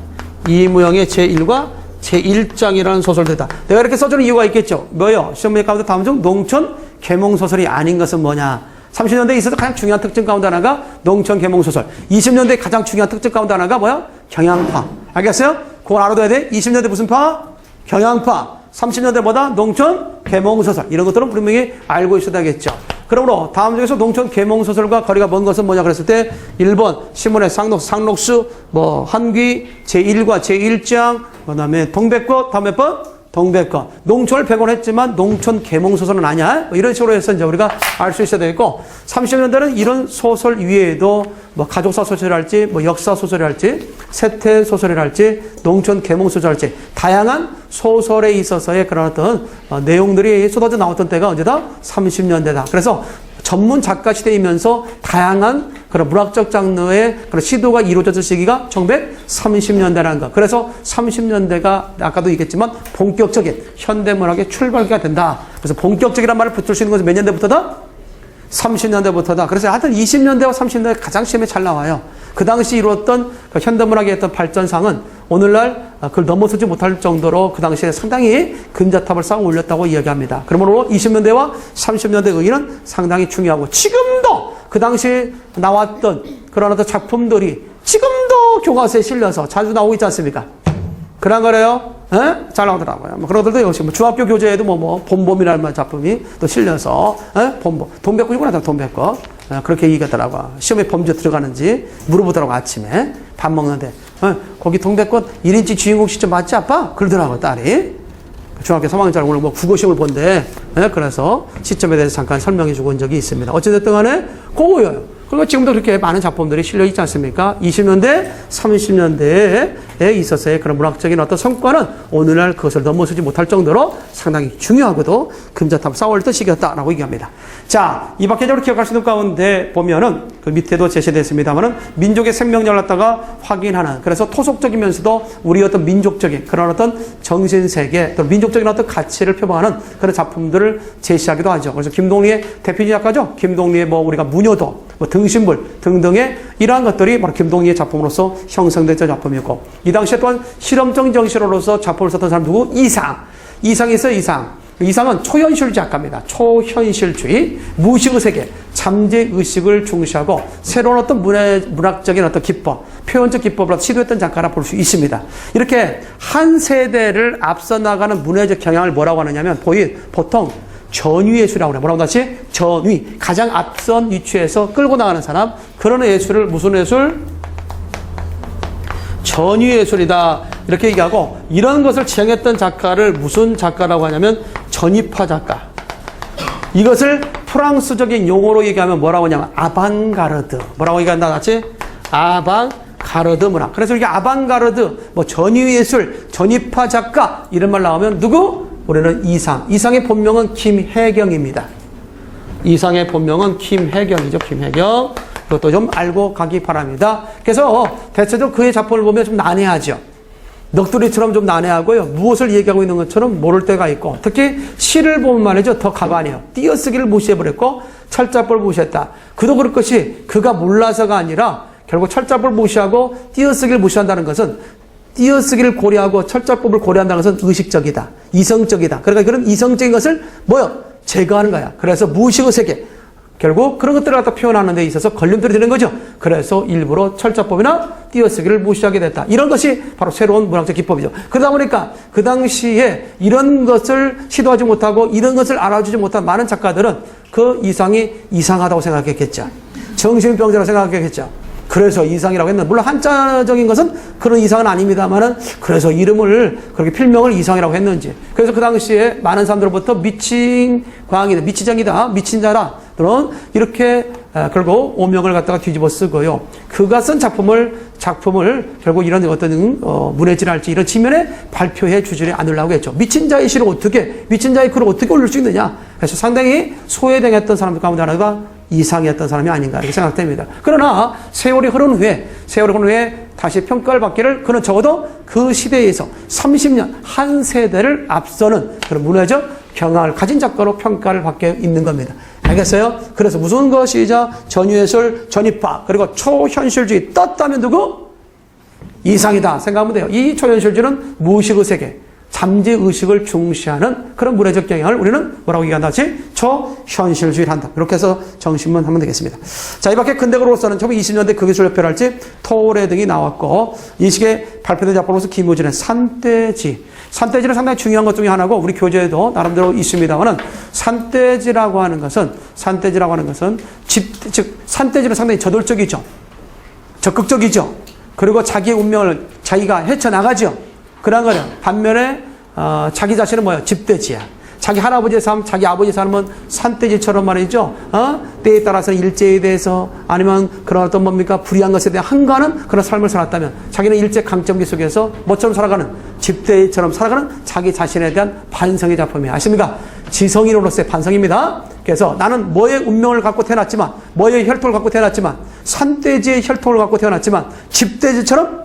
이무영의 제1과 제1장이라는 소설들이다. 내가 이렇게 써주는 이유가 있겠죠. 뭐요? 시험문제 가운데 다음 중 농촌 계몽소설이 아닌 것은 뭐냐? 30년대에 있어서 가장 중요한 특징 가운데 하나가 농촌 계몽소설. 20년대에 가장 중요한 특징 가운데 하나가 뭐야? 경향파. 알겠어요? 그걸 알아둬야 돼. 20년대 무슨 파? 경향파. 30년대 뭐다? 농촌 계몽소설. 이런 것들은 분명히 알고 있어야겠죠. 그러므로 다음 중에서 농촌 계몽소설과 거리가 먼 것은 뭐냐 그랬을 때 1번 신문의 상록수, 뭐 한귀, 제1과 제1장, 그 다음에 동백꽃, 다음 몇 번? 동백꽃. 농촌을 백원했지만 농촌 계몽소설은 아니야. 뭐 이런 식으로 해서 이제 우리가 알 수 있어야 되겠고, 30년대는 이런 소설 위에도 뭐 가족사 소설이랄지, 뭐 역사 소설이랄지, 세태 소설이랄지, 농촌 계몽소설이랄지, 다양한 소설에 있어서의 그런 어떤 내용들이 쏟아져 나왔던 때가 언제다? 30년대다. 그래서 전문 작가 시대이면서 다양한 그런 문학적 장르의 그런 시도가 이루어졌을 시기가 1930년대라는 것. 그래서 30년대가 아까도 얘기했지만 본격적인 현대문학의 출발기가 된다. 그래서 본격적이란 말을 붙을 수 있는 것은 몇 년대부터다? 30년대부터다. 그래서 하여튼 20년대와 30년대가 가장 시험에 잘 나와요. 그 당시 이루었던 그 현대문학의 어떤 발전상은 오늘날 그걸 넘어서지 못할 정도로 그 당시에 상당히 금자탑을 쌓아 올렸다고 이야기합니다. 그러므로 20년대와 30년대 의의는 상당히 중요하고, 지금도 그 당시에 나왔던 그런 어떤 작품들이 지금도 교과서에 실려서 자주 나오고 있지 않습니까? 그런 거래요. 에? 잘 나오더라고요. 뭐 그런 것들도 역시 뭐 중학교 교재에도 뭐 봄봄이라는 작품이 또 실려서, 봄봄. 돈백꽃이구나, 돈백꽃. 그렇게 얘기하더라고요. 시험에 범죄 들어가는지 물어보더라고, 아침에. 밥 먹는데. 거기 동백꽃 1인치 주인공 시점 맞지, 아빠? 그러더라고, 딸이. 중학교 3학년짜리 오늘 뭐 국어시험을 본데, 그래서 시점에 대해서 잠깐 설명해 주고 온 적이 있습니다. 어찌됐든 간에, 그거예요. 그리고 지금도 그렇게 많은 작품들이 실려 있지 않습니까? 20년대, 30년대에 있어서의 그런 문학적인 어떤 성과는 오늘날 그것을 넘어서지 못할 정도로 상당히 중요하고도 금자탑 쌓아올렸던 시기였다라고 얘기합니다. 자, 이 밖에 기억할 수 있는 가운데 보면은 그 밑에도 제시됐습니다만은 민족의 생명력을 갖다가 확인하는, 그래서 토속적이면서도 우리 어떤 민족적인 그런 어떤 정신세계, 또 민족적인 어떤 가치를 표방하는 그런 작품들을 제시하기도 하죠. 그래서 김동리의 대표적인 작가죠. 김동리의 뭐 우리가 무녀도, 뭐 등신불 등등의 이러한 것들이 바로 김동리의 작품으로서 형성됐던 작품이었고, 이 당시에 또한 실험적 정신으로서 작품을 썼던 사람 누구? 이상이 있어요. 이상은 초현실 작가입니다. 초현실주의, 무의식의 세계, 잠재의식을 중시하고 새로운 어떤 문학적인 어떤 기법, 표현적 기법을 시도했던 작가라 볼 수 있습니다. 이렇게 한 세대를 앞서 나가는 문화적 경향을 뭐라고 하느냐면 보통 전위예술이라고 그래요. 뭐라고 다시? 전위. 가장 앞선 위치에서 끌고 나가는 사람. 그런 예술을 무슨 예술? 전위예술이다. 이렇게 얘기하고, 이런 것을 지향했던 작가를 무슨 작가라고 하냐면 전위파 작가. 이것을 프랑스적인 용어로 얘기하면 뭐라고 하냐면 아방가르드. 뭐라고 얘기한다 같이? 아방가르드 문학. 그래서 이게 아방가르드, 뭐 전위예술, 전위파 작가 이런 말 나오면 누구? 우리는 이상의 본명은 김혜경입니다. 이상의 본명은 김혜경이죠. 김혜경. 그것도 좀 알고 가기 바랍니다. 그래서 대체적으로 그의 작품을 보면 좀 난해하죠. 넋두리처럼 좀 난해하고요. 무엇을 얘기하고 있는 것처럼 모를 때가 있고, 특히 시를 보면 말이죠. 더 가관이에요. 띄어쓰기를 무시해버렸고 철자법을 무시했다. 그도 그럴 것이 그가 몰라서가 아니라 결국 철자법을 무시하고 띄어쓰기를 무시한다는 것은, 띄어쓰기를 고려하고 철자법을 고려한다는 것은 의식적이다. 이성적이다. 그러니까 그런 이성적인 것을 제거하는 거야. 그래서 무의식의 세계. 결국 그런 것들을 갖다 표현하는 데 있어서 걸림돌이 되는 거죠. 그래서 일부러 철자법이나 띄어쓰기를 무시하게 됐다. 이런 것이 바로 새로운 문학적 기법이죠. 그러다 보니까 그 당시에 이런 것을 시도하지 못하고 이런 것을 알아주지 못한 많은 작가들은 그 이상이 이상하다고 생각했겠죠. 정신병자라고 생각했겠죠. 그래서 이상이라고 했는데, 물론 한자적인 것은 그런 이상은 아닙니다만은, 그래서 이름을, 그렇게 필명을 이상이라고 했는지. 그래서 그 당시에 많은 사람들로부터 미친 광이다, 미치장이다, 미친 자라, 들은 이렇게 결국 오명을 갖다가 뒤집어 쓰고요. 그가 쓴 작품을 결국 이런 어떤 문해질할지 이런 측면에 발표해 주지 않으려고 했죠. 미친 자의 시를 미친 자의 글을 어떻게 올릴 수 있느냐. 그래서 상당히 소외당했던 사람들 가운데 하나가 이상이었던 사람이 아닌가 이렇게 생각됩니다. 그러나 세월이 흐른 후에 다시 평가를 받기를 그는 적어도 그 시대에서 30년 한 세대를 앞서는 그런 문화적 경향을 가진 작가로 평가를 받게 있는 겁니다. 알겠어요? 그래서 무슨 것이자 전유예술, 전입화, 그리고 초현실주의 떴다면 누구? 이상이다 생각하면 돼요. 이 초현실주의는 무의식의 세계, 잠재의식을 중시하는 그런 문화적 경향을 우리는 뭐라고 얘기한다지? 초현실주의를 한다. 이렇게 해서 정신만 하면 되겠습니다. 자, 이 밖에 근대로서는 1920년대 극예술협회랄지 토레 등이 나왔고, 이 시기에 발표된 작품으로서 김우진의 산돼지는 상당히 중요한 것 중에 하나고, 우리 교재에도 나름대로 있습니다만은, 산돼지라고 하는 것은 산돼지는 상당히 저돌적이죠. 적극적이죠. 그리고 자기의 운명을 자기가 헤쳐나가죠. 그런 거예요. 반면에 자기 자신은 뭐예요? 집돼지야. 자기 할아버지의 삶, 자기 아버지의 삶은 산돼지처럼 말이죠. 때에 따라서 일제에 대해서 아니면 그런 어떤 뭡니까? 불이한 것에 대한 한가하는 그런 삶을 살았다면, 자기는 일제 강점기 속에서 뭐처럼 살아가는? 집돼지처럼 살아가는 자기 자신에 대한 반성의 작품이에요. 아십니까? 지성인으로서의 반성입니다. 그래서 나는 뭐의 운명을 갖고 태어났지만, 뭐의 혈통을 갖고 태어났지만, 산돼지의 혈통을 갖고 태어났지만, 집돼지처럼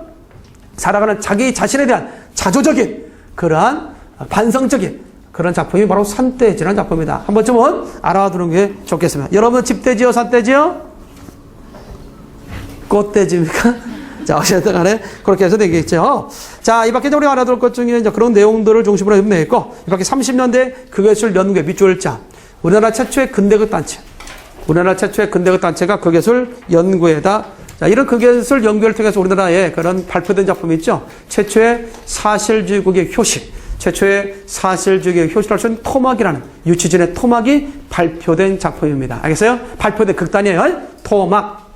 살아가는 자기 자신에 대한 자조적인 그러한 반성적인 그런 작품이 바로 산돼지라는 작품입니다. 한 번쯤은 알아두는 게 좋겠습니다. 여러분 집돼지요, 산돼지요? 꽃돼지입니까? 자, 어쨌든 간에 그렇게 해서 되겠죠. 자, 이 밖에 우리가 알아둘 것 중에 이제 그런 내용들을 중심으로 해보면 되겠고, 이 밖에 30년대 극예술 연구회 밑줄자, 우리나라 최초의 근대극 단체가 극예술 연구회다. 자, 이런 극예술 연구를 통해서 우리나라에 그런 발표된 작품이 있죠. 최초의 사실주의국의 효식, 효시를 쓴 토막이라는 유치진의 토막이 발표된 작품입니다. 알겠어요? 발표된 극단이에요. 토막.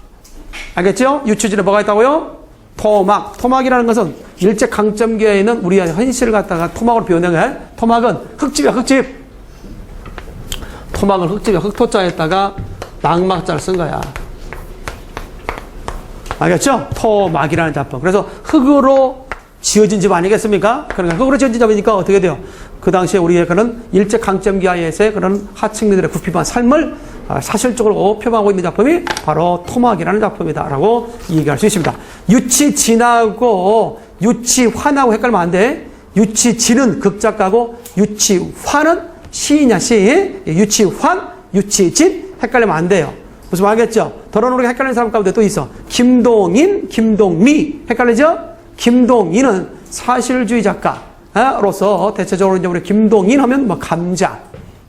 알겠죠? 유치진에 뭐가 있다고요? 토막. 토막이라는 것은 일제 강점기에 있는 우리의 현실을 갖다가 토막으로 표현한 거예요. 토막은 흙집이야, 흙집. 토막은 흙집이야. 흙토자에다가 망막자를 쓴 거야. 알겠죠? 토막이라는 작품. 그래서 흙으로 지어진 집 아니겠습니까? 그러니까 흙으로 지어진 집이니까 어떻게 돼요? 그 당시에 우리의 그런 일제 강점기 하에서의 그런 하층민들의 구피한 삶을 사실적으로 표방하고 있는 작품이 바로 토막이라는 작품이다라고 얘기할 수 있습니다. 유치진하고 유치환하고 헷갈리면 안 돼. 유치진은 극작가고 유치환은 시이냐 시. 유치환, 유치진 헷갈리면 안 돼요. 무슨 말 알겠죠? 더러운 우리가 헷갈리는 사람 가운데 또 있어. 김동인, 김동미. 헷갈리죠? 김동인은 사실주의 작가로서 대체적으로 이제 우리 김동인 하면 뭐 감자.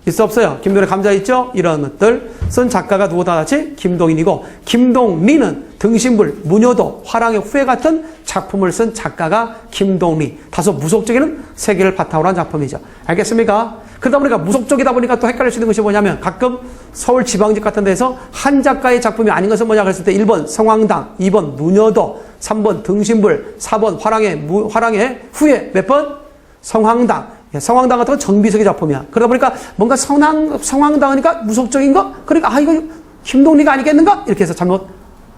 있어 없어요? 김동인의 감자 있죠? 이런 것들 쓴 작가가 누구다 같이 김동인이고, 김동리는 등신불, 무녀도, 화랑의 후예 같은 작품을 쓴 작가가 김동리. 다소 무속적인 세계를 바탕으로 한 작품이죠. 알겠습니까? 그러다 보니까 무속적이다 보니까 또 헷갈릴 수 있는 것이 뭐냐면, 가끔 서울 지방직 같은 데서 한 작가의 작품이 아닌 것은 뭐냐 그랬을 때 1번 성황당, 2번 무녀도, 3번 등신불, 4번 화랑의 후예. 몇 번? 성황당. 성황당 같은 건 정비석의 작품이야. 그러다 보니까 뭔가 성황당하니까 무속적인 거? 그러니까 이거 김동리가 아니겠는가? 이렇게 해서 잘못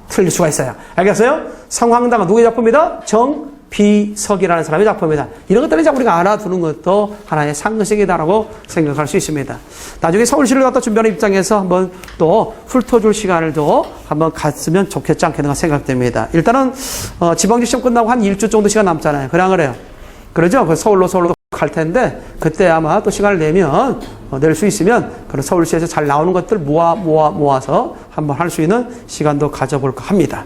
틀릴 수가 있어요. 알겠어요? 성황당은 누구의 작품이다? 정비석이라는 사람의 작품이다. 이런 것들을 이제 우리가 알아두는 것도 하나의 상식이다라고 생각할 수 있습니다. 나중에 서울시를 갖다 준비하는 입장에서 한번 또 훑어줄 시간을 또 한번 갔으면 좋겠지 않겠는가 생각됩니다. 일단은 지방직 시험 끝나고 한 1주 정도 시간 남잖아요. 그래 안 그래요? 그러죠? 그 서울로 갈 텐데, 그때 아마 또 시간을 내면 낼 수 있으면 그런 서울시에서 잘 나오는 것들 모아서 한번 할 수 있는 시간도 가져볼까 합니다.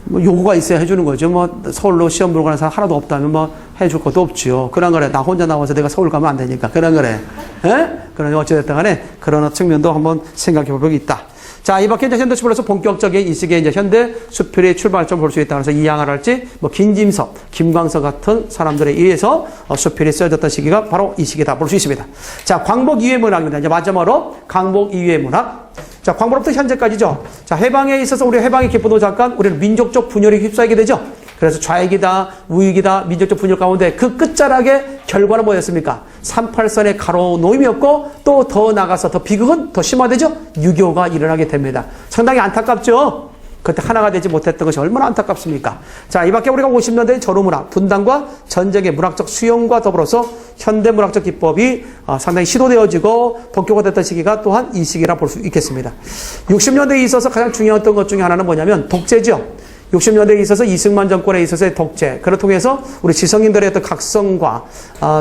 뭐 요구가 있어야 해주는 거죠. 뭐 서울로 시험 보러 가는 사람 하나도 없다면 뭐 해줄 것도 없죠. 그런 거래. 나 혼자 나와서 내가 서울 가면 안 되니까. 그런 거래. 예? 그러니 어찌됐든 간에 그런 측면도 한번 생각해 볼 필요가 있다. 자, 이 밖에 이제 현대 수필로서 본격적인 이 시기에 이제 현대 수필의 출발점을 볼 수 있다. 그래서 이양을 할지, 뭐, 김짐석, 김광석 같은 사람들에 의해서 수필이 쓰여졌던 시기가 바로 이 시기다 볼 수 있습니다. 자, 광복 이후의 문학입니다. 이제 마지막으로 광복 이후의 문학. 자, 광복부터 현재까지죠. 자, 해방에 있어서 우리 해방의 기쁨도 잠깐 우리는 민족적 분열에 휩싸이게 되죠. 그래서 좌익이다, 우익이다, 민족적 분열 가운데 그 끝자락의 결과는 뭐였습니까? 38선의 가로놓임이었고 또 더 나가서 더 비극은 더 심화되죠? 6.25가 일어나게 됩니다. 상당히 안타깝죠? 그때 하나가 되지 못했던 것이 얼마나 안타깝습니까? 자, 이 밖에 우리가 50년대의 전후문학, 분단과 전쟁의 문학적 수용과 더불어서 현대 문학적 기법이 상당히 시도되어지고 본격화됐던 시기가 또한 이 시기라 볼 수 있겠습니다. 60년대에 있어서 가장 중요했던 것 중에 하나는 뭐냐면 독재죠. 60년대에 있어서 이승만 정권에 있어서의 독재, 그를 통해서 우리 지성인들의 어떤 각성과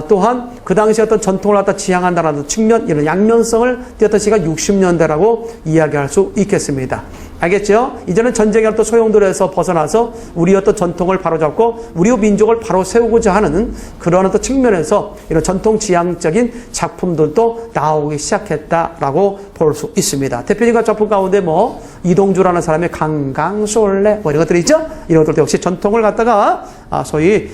또한 그 당시 어떤 전통을 갖다 지향한다는 측면, 이런 양면성을 띄었던 시기가 60년대라고 이야기할 수 있겠습니다. 알겠죠? 이제는 전쟁의 어떤 소용돌이에서 벗어나서 우리 어떤 전통을 바로잡고 우리 민족을 바로 세우고자 하는 그런 어떤 측면에서 이런 전통 지향적인 작품들도 나오기 시작했다라고 볼 수 있습니다. 대표적인 작품 가운데 뭐 이동주라는 사람의 강강솔래 뭐 이런 것들이 있죠? 이런 것들도 역시 전통을 갖다가 소위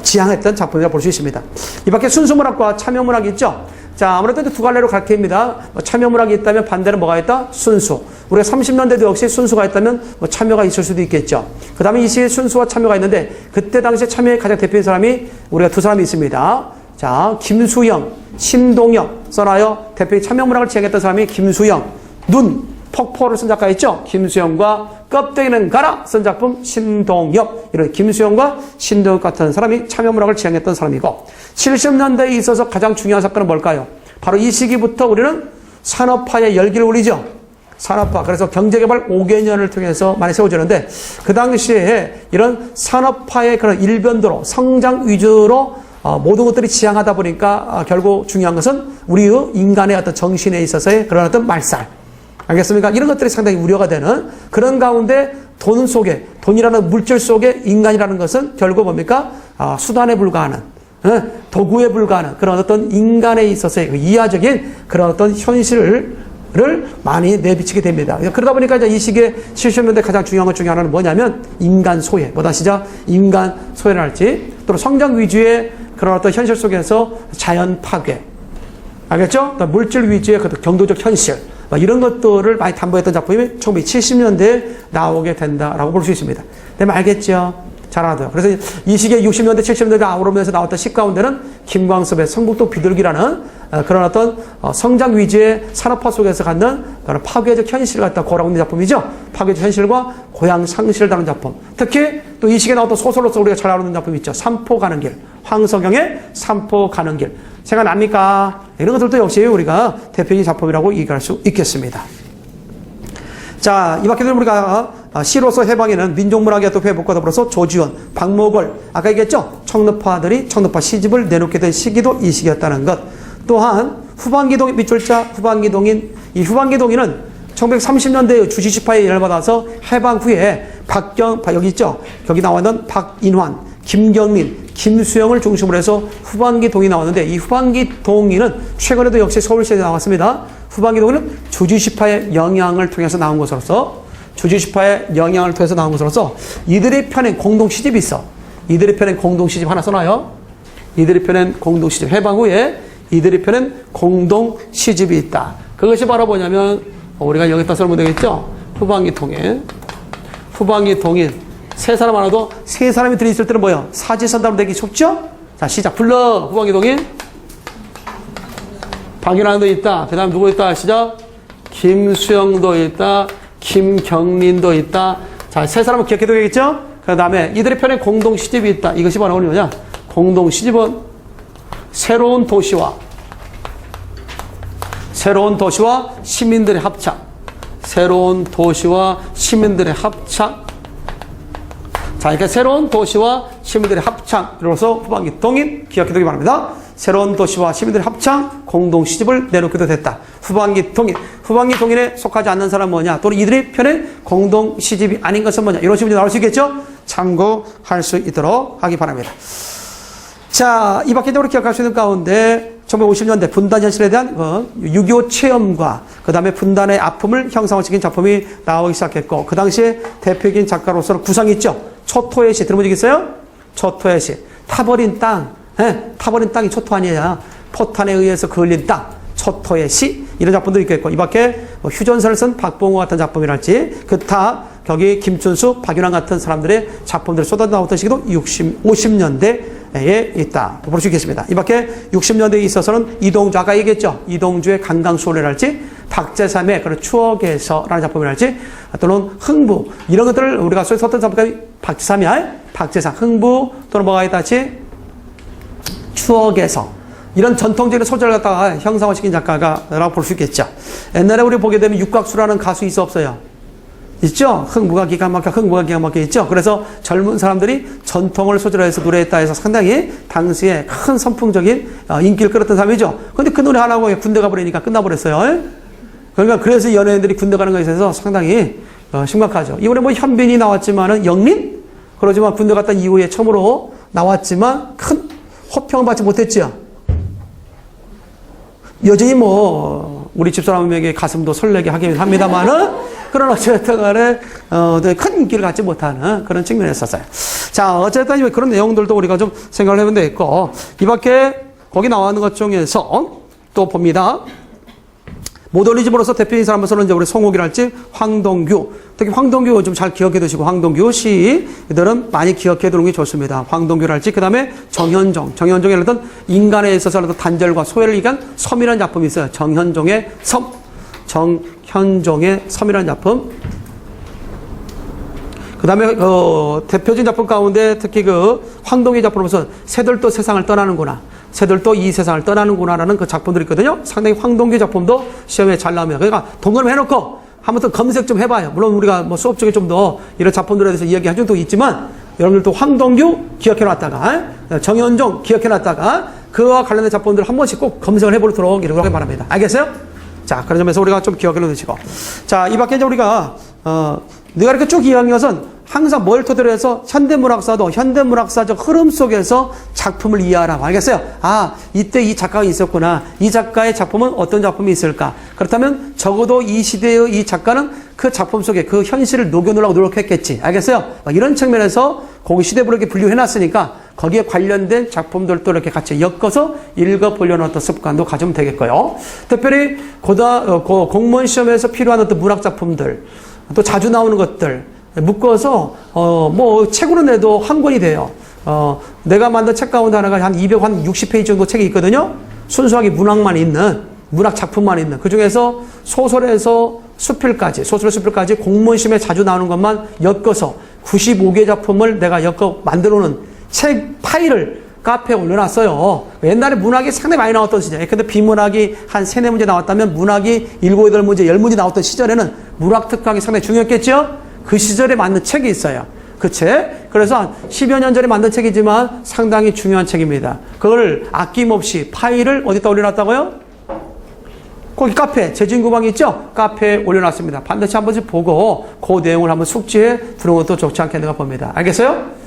지향했던 작품이라고 볼 수 있습니다. 이 밖에 순수문학과 참여문학이 있죠? 자, 아무래도 두 갈래로 갈 테입니다. 참여문학이 있다면 반대는 뭐가 있다? 순수. 우리가 30년대도 역시 순수가 있다면 뭐 참여가 있을 수도 있겠죠. 그 다음에 이 시기에 순수와 참여가 있는데 그때 당시에 참여의 가장 대표인 사람이 우리가 두 사람이 있습니다. 자, 김수영, 신동엽 써놔요. 대표의 참여문학을 지향했던 사람이 김수영, 눈, 폭포를 쓴 작가 있죠? 김수영과 껍데기는 가라 쓴 작품 신동엽. 이런 김수영과 신동엽 같은 사람이 참여문학을 지향했던 사람이고 70년대에 있어서 가장 중요한 사건은 뭘까요? 바로 이 시기부터 우리는 산업화의 열기를 울리죠. 산업화. 그래서 경제개발 5개년을 통해서 많이 세워지는데 그 당시에 이런 산업화의 그런 일변도로 성장 위주로 모든 것들이 지향하다 보니까 결국 중요한 것은 우리의 인간의 어떤 정신에 있어서의 그런 어떤 말살. 알겠습니까? 이런 것들이 상당히 우려가 되는 그런 가운데 돈 속에, 돈이라는 물질 속에 인간이라는 것은 결국 뭡니까? 수단에 불과하는, 도구에 불과하는 그런 어떤 인간에 있어서의 이하적인 그런 어떤 현실을 많이 내비치게 됩니다. 그러다 보니까 이제 이 시기에 70년대 가장 중요한 것 중에 하나는 뭐냐면 인간 소외, 뭐다 시작 인간 소외랄지 또 성장 위주의 그런 어떤 현실 속에서 자연 파괴, 알겠죠? 물질 위주의 그 경도적 현실, 이런 것들을 많이 담보했던 작품이 1970년대에 나오게 된다라고 볼 수 있습니다. 네, 알겠죠? 잘 알아둬요. 그래서 이 시기에 60년대, 70년대 아우르면서 나왔던 시 가운데는 김광섭의 성북동 비둘기라는 그런 어떤 성장 위주의 산업화 속에서 갖는 그런 파괴적 현실을 갖다 고라고 있는 작품이죠. 파괴적 현실과 고향 상실을 다룬 작품. 특히 또 이 시기에 나왔던 소설로서 우리가 잘 알아듣는 작품 있죠. 삼포 가는 길. 황석영의 삼포 가는 길. 생각납니까? 이런 것들도 역시 우리가 대표적인 작품이라고 얘기할 수 있겠습니다. 자, 이 밖에도 우리가 시로서 해방에는 민족문학의 또 회복과 더불어서 조지원, 박목월, 아까 얘기했죠? 청르파들이 청르파 시집을 내놓게 된 시기도 이 시기였다는 것. 또한 후반기동 밑줄자 후반기동인, 이 후반기동인은 1930년대 주지시파의 영향을 받아서 해방 후에 여기 있죠? 여기 나와 있는 박인환, 김경민, 김수영을 중심으로 해서 후반기 동이 나왔는데 이 후반기 동인은 최근에도 역시 서울시에 나왔습니다. 후반기 동인은 주지시파의 영향을 통해서 나온 것으로서 이들이 펴낸 공동 시집이 있어. 이들이 펴낸 공동 시집 하나 써놔요. 이들이 펴낸 공동 시집. 해방 후에 이들이 펴낸 공동 시집이 있다. 그것이 바로 뭐냐면 우리가 여기다 써보면 되겠죠. 후반기 동인. 세 사람 하나도 세 사람이 들어있을 때는 뭐예요? 사지선답으로 되기 쉽죠? 자, 시작. 불러. 후반기 동인. 박인환도 있다. 그 다음 누구 있다? 시작. 김수영도 있다. 김경린도 있다. 자, 세 사람은 기억해도 되겠죠? 그 다음에 이들의 편에 공동 시집이 있다. 이것이 바로 뭐냐? 공동 시집은 새로운 도시와 시민들의 합창. 자, 이렇게 새로운 도시와 시민들의 합창으로서 후반기 동인 기억해두기 바랍니다. 새로운 도시와 시민들의 합창 공동 시집을 내놓기도 됐다. 후반기 동인에 속하지 않는 사람은 뭐냐? 또는 이들의 편에 공동 시집이 아닌 것은 뭐냐? 이런 식으로 나올 수 있겠죠? 참고할 수 있도록 하기 바랍니다. 자, 이 밖에 우리 기억할 수 있는 가운데 1950년대 분단 현실에 대한 6.25 체험과 그 다음에 분단의 아픔을 형상화시킨 작품이 나오기 시작했고, 그 당시에 대표적인 작가로서는 구상이 있죠. 초토의 시 들어본 적 있어요? 초토의 시. 타버린 땅. 타버린 땅이 초토 아니야. 포탄에 의해서 그을린 땅. 초토의 시. 이런 작품도 있겠고, 이 밖에 휴전선을 쓴 박봉호 같은 작품이랄지, 그타 거기 김춘수, 박윤환 같은 사람들의 작품들이 쏟아나왔던 시기도 50년대에 있다. 볼 수 있겠습니다. 이 밖에 60년대에 있어서는 이동주, 아까 얘기했죠. 이동주의 강강수월이랄지, 박재삼의 그런 추억에서라는 작품이랄지, 또는 흥부, 이런 것들을 우리가 썼던 작품이 박재삼이야. 박재삼, 흥부, 또는 뭐가 있다지? 추억에서. 이런 전통적인 소재를 갖다가 형상화시킨 작가라고 볼 수 있겠죠. 옛날에 우리 보게 되면 육각수라는 가수 있어 없어요? 있죠? 흥부가 기가 막혀 있죠? 그래서 젊은 사람들이 전통을 소재로 해서 노래했다 해서 상당히 당시에 큰 선풍적인 인기를 끌었던 사람이죠. 근데 그 노래 하나고 군대 가버리니까 끝나버렸어요. 그러니까 그래서 연예인들이 군대 가는 것에 있어서 상당히 심각하죠. 이번에 뭐 현빈이 나왔지만은 영린? 그러지만 군대 갔다 이후에 처음으로 나왔지만 큰 호평을 받지 못했죠. 여전히 뭐 우리 집사람에게 가슴도 설레게 하긴 합니다만은 그러나 어쨌든 간에 큰 인기를 갖지 못하는 그런 측면이 있었어요. 자, 어쨌든 그런 내용들도 우리가 좀 생각을 해본 데 있고, 이 밖에 거기 나오는 것 중에서 또 봅니다. 모더니즘으로서 대표인 사람으로서는 이제 우리 송옥이랄지 황동규, 특히 황동규 좀 잘 기억해 두시고, 황동규 시들은 많이 기억해 두는 게 좋습니다. 황동규랄지, 그 다음에 정현종의 어떤 인간에 있어서 어떤 단절과 소외를 이간 섬이라는 작품이 있어요. 정현종의 섬이라는 작품. 그 다음에 대표적인 작품 가운데 특히 황동규 작품으로서 새들도 세상을 떠나는구나, 새들도 이 세상을 떠나는구나라는 그 작품들이 있거든요. 상당히 황동규 작품도 시험에 잘 나옵니다. 그러니까 동그라미 해놓고 한번 더 검색 좀 해봐요. 물론 우리가 뭐 수업 중에 좀 더 이런 작품들에 대해서 이야기할 적도 있지만, 여러분들도 황동규 기억해놨다가, 정현종 기억해놨다가, 그와 관련된 작품들 한 번씩 꼭 검색을 해보도록 이렇게 바랍니다. 알겠어요? 자, 그런 점에서 우리가 좀 기억해 놓으시고. 자, 이 밖에 이제 우리가, 내가 이렇게 쭉 이야기한 것은 항상 뭘 토대로 해서 현대문학사도 현대문학사적 흐름 속에서 작품을 이해하라고. 알겠어요? 아, 이때 이 작가가 있었구나. 이 작가의 작품은 어떤 작품이 있을까? 그렇다면 적어도 이 시대의 이 작가는 그 작품 속에 그 현실을 녹여놓으려고 노력했겠지. 알겠어요? 이런 측면에서 거기 시대부로 이렇게 분류해놨으니까 거기에 관련된 작품들도 이렇게 같이 엮어서 읽어보려는 어떤 습관도 가지면 되겠고요. 특별히 공무원 시험에서 필요한 어떤 문학 작품들, 또 자주 나오는 것들 묶어서 뭐 책으로 내도 한 권이 돼요. 내가 만든 책 가운데 하나가 한 260페이지 정도 책이 있거든요. 순수하게 문학만 있는, 문학 작품만 있는, 그 중에서 소설에서 수필까지 공무원 시험에 자주 나오는 것만 엮어서 95개 작품을 내가 엮어 만들어 놓은 책 파일을 카페에 올려놨어요. 옛날에 문학이 상당히 많이 나왔던 시절. 근데 비문학이 한 3-4문제 나왔다면 문학이 7-8문제, 10문제 나왔던 시절에는 문학 특강이 상당히 중요했겠죠? 그 시절에 만든 책이 있어요. 그 책. 그래서 한 10여 년 전에 만든 책이지만 상당히 중요한 책입니다. 그걸 아낌없이 파일을 어디다 올려놨다고요? 거기 카페, 재진구방 있죠? 카페에 올려놨습니다. 반드시 한 번씩 보고 그 내용을 한번 숙지해 두는 것도 좋지 않겠는가 봅니다. 알겠어요?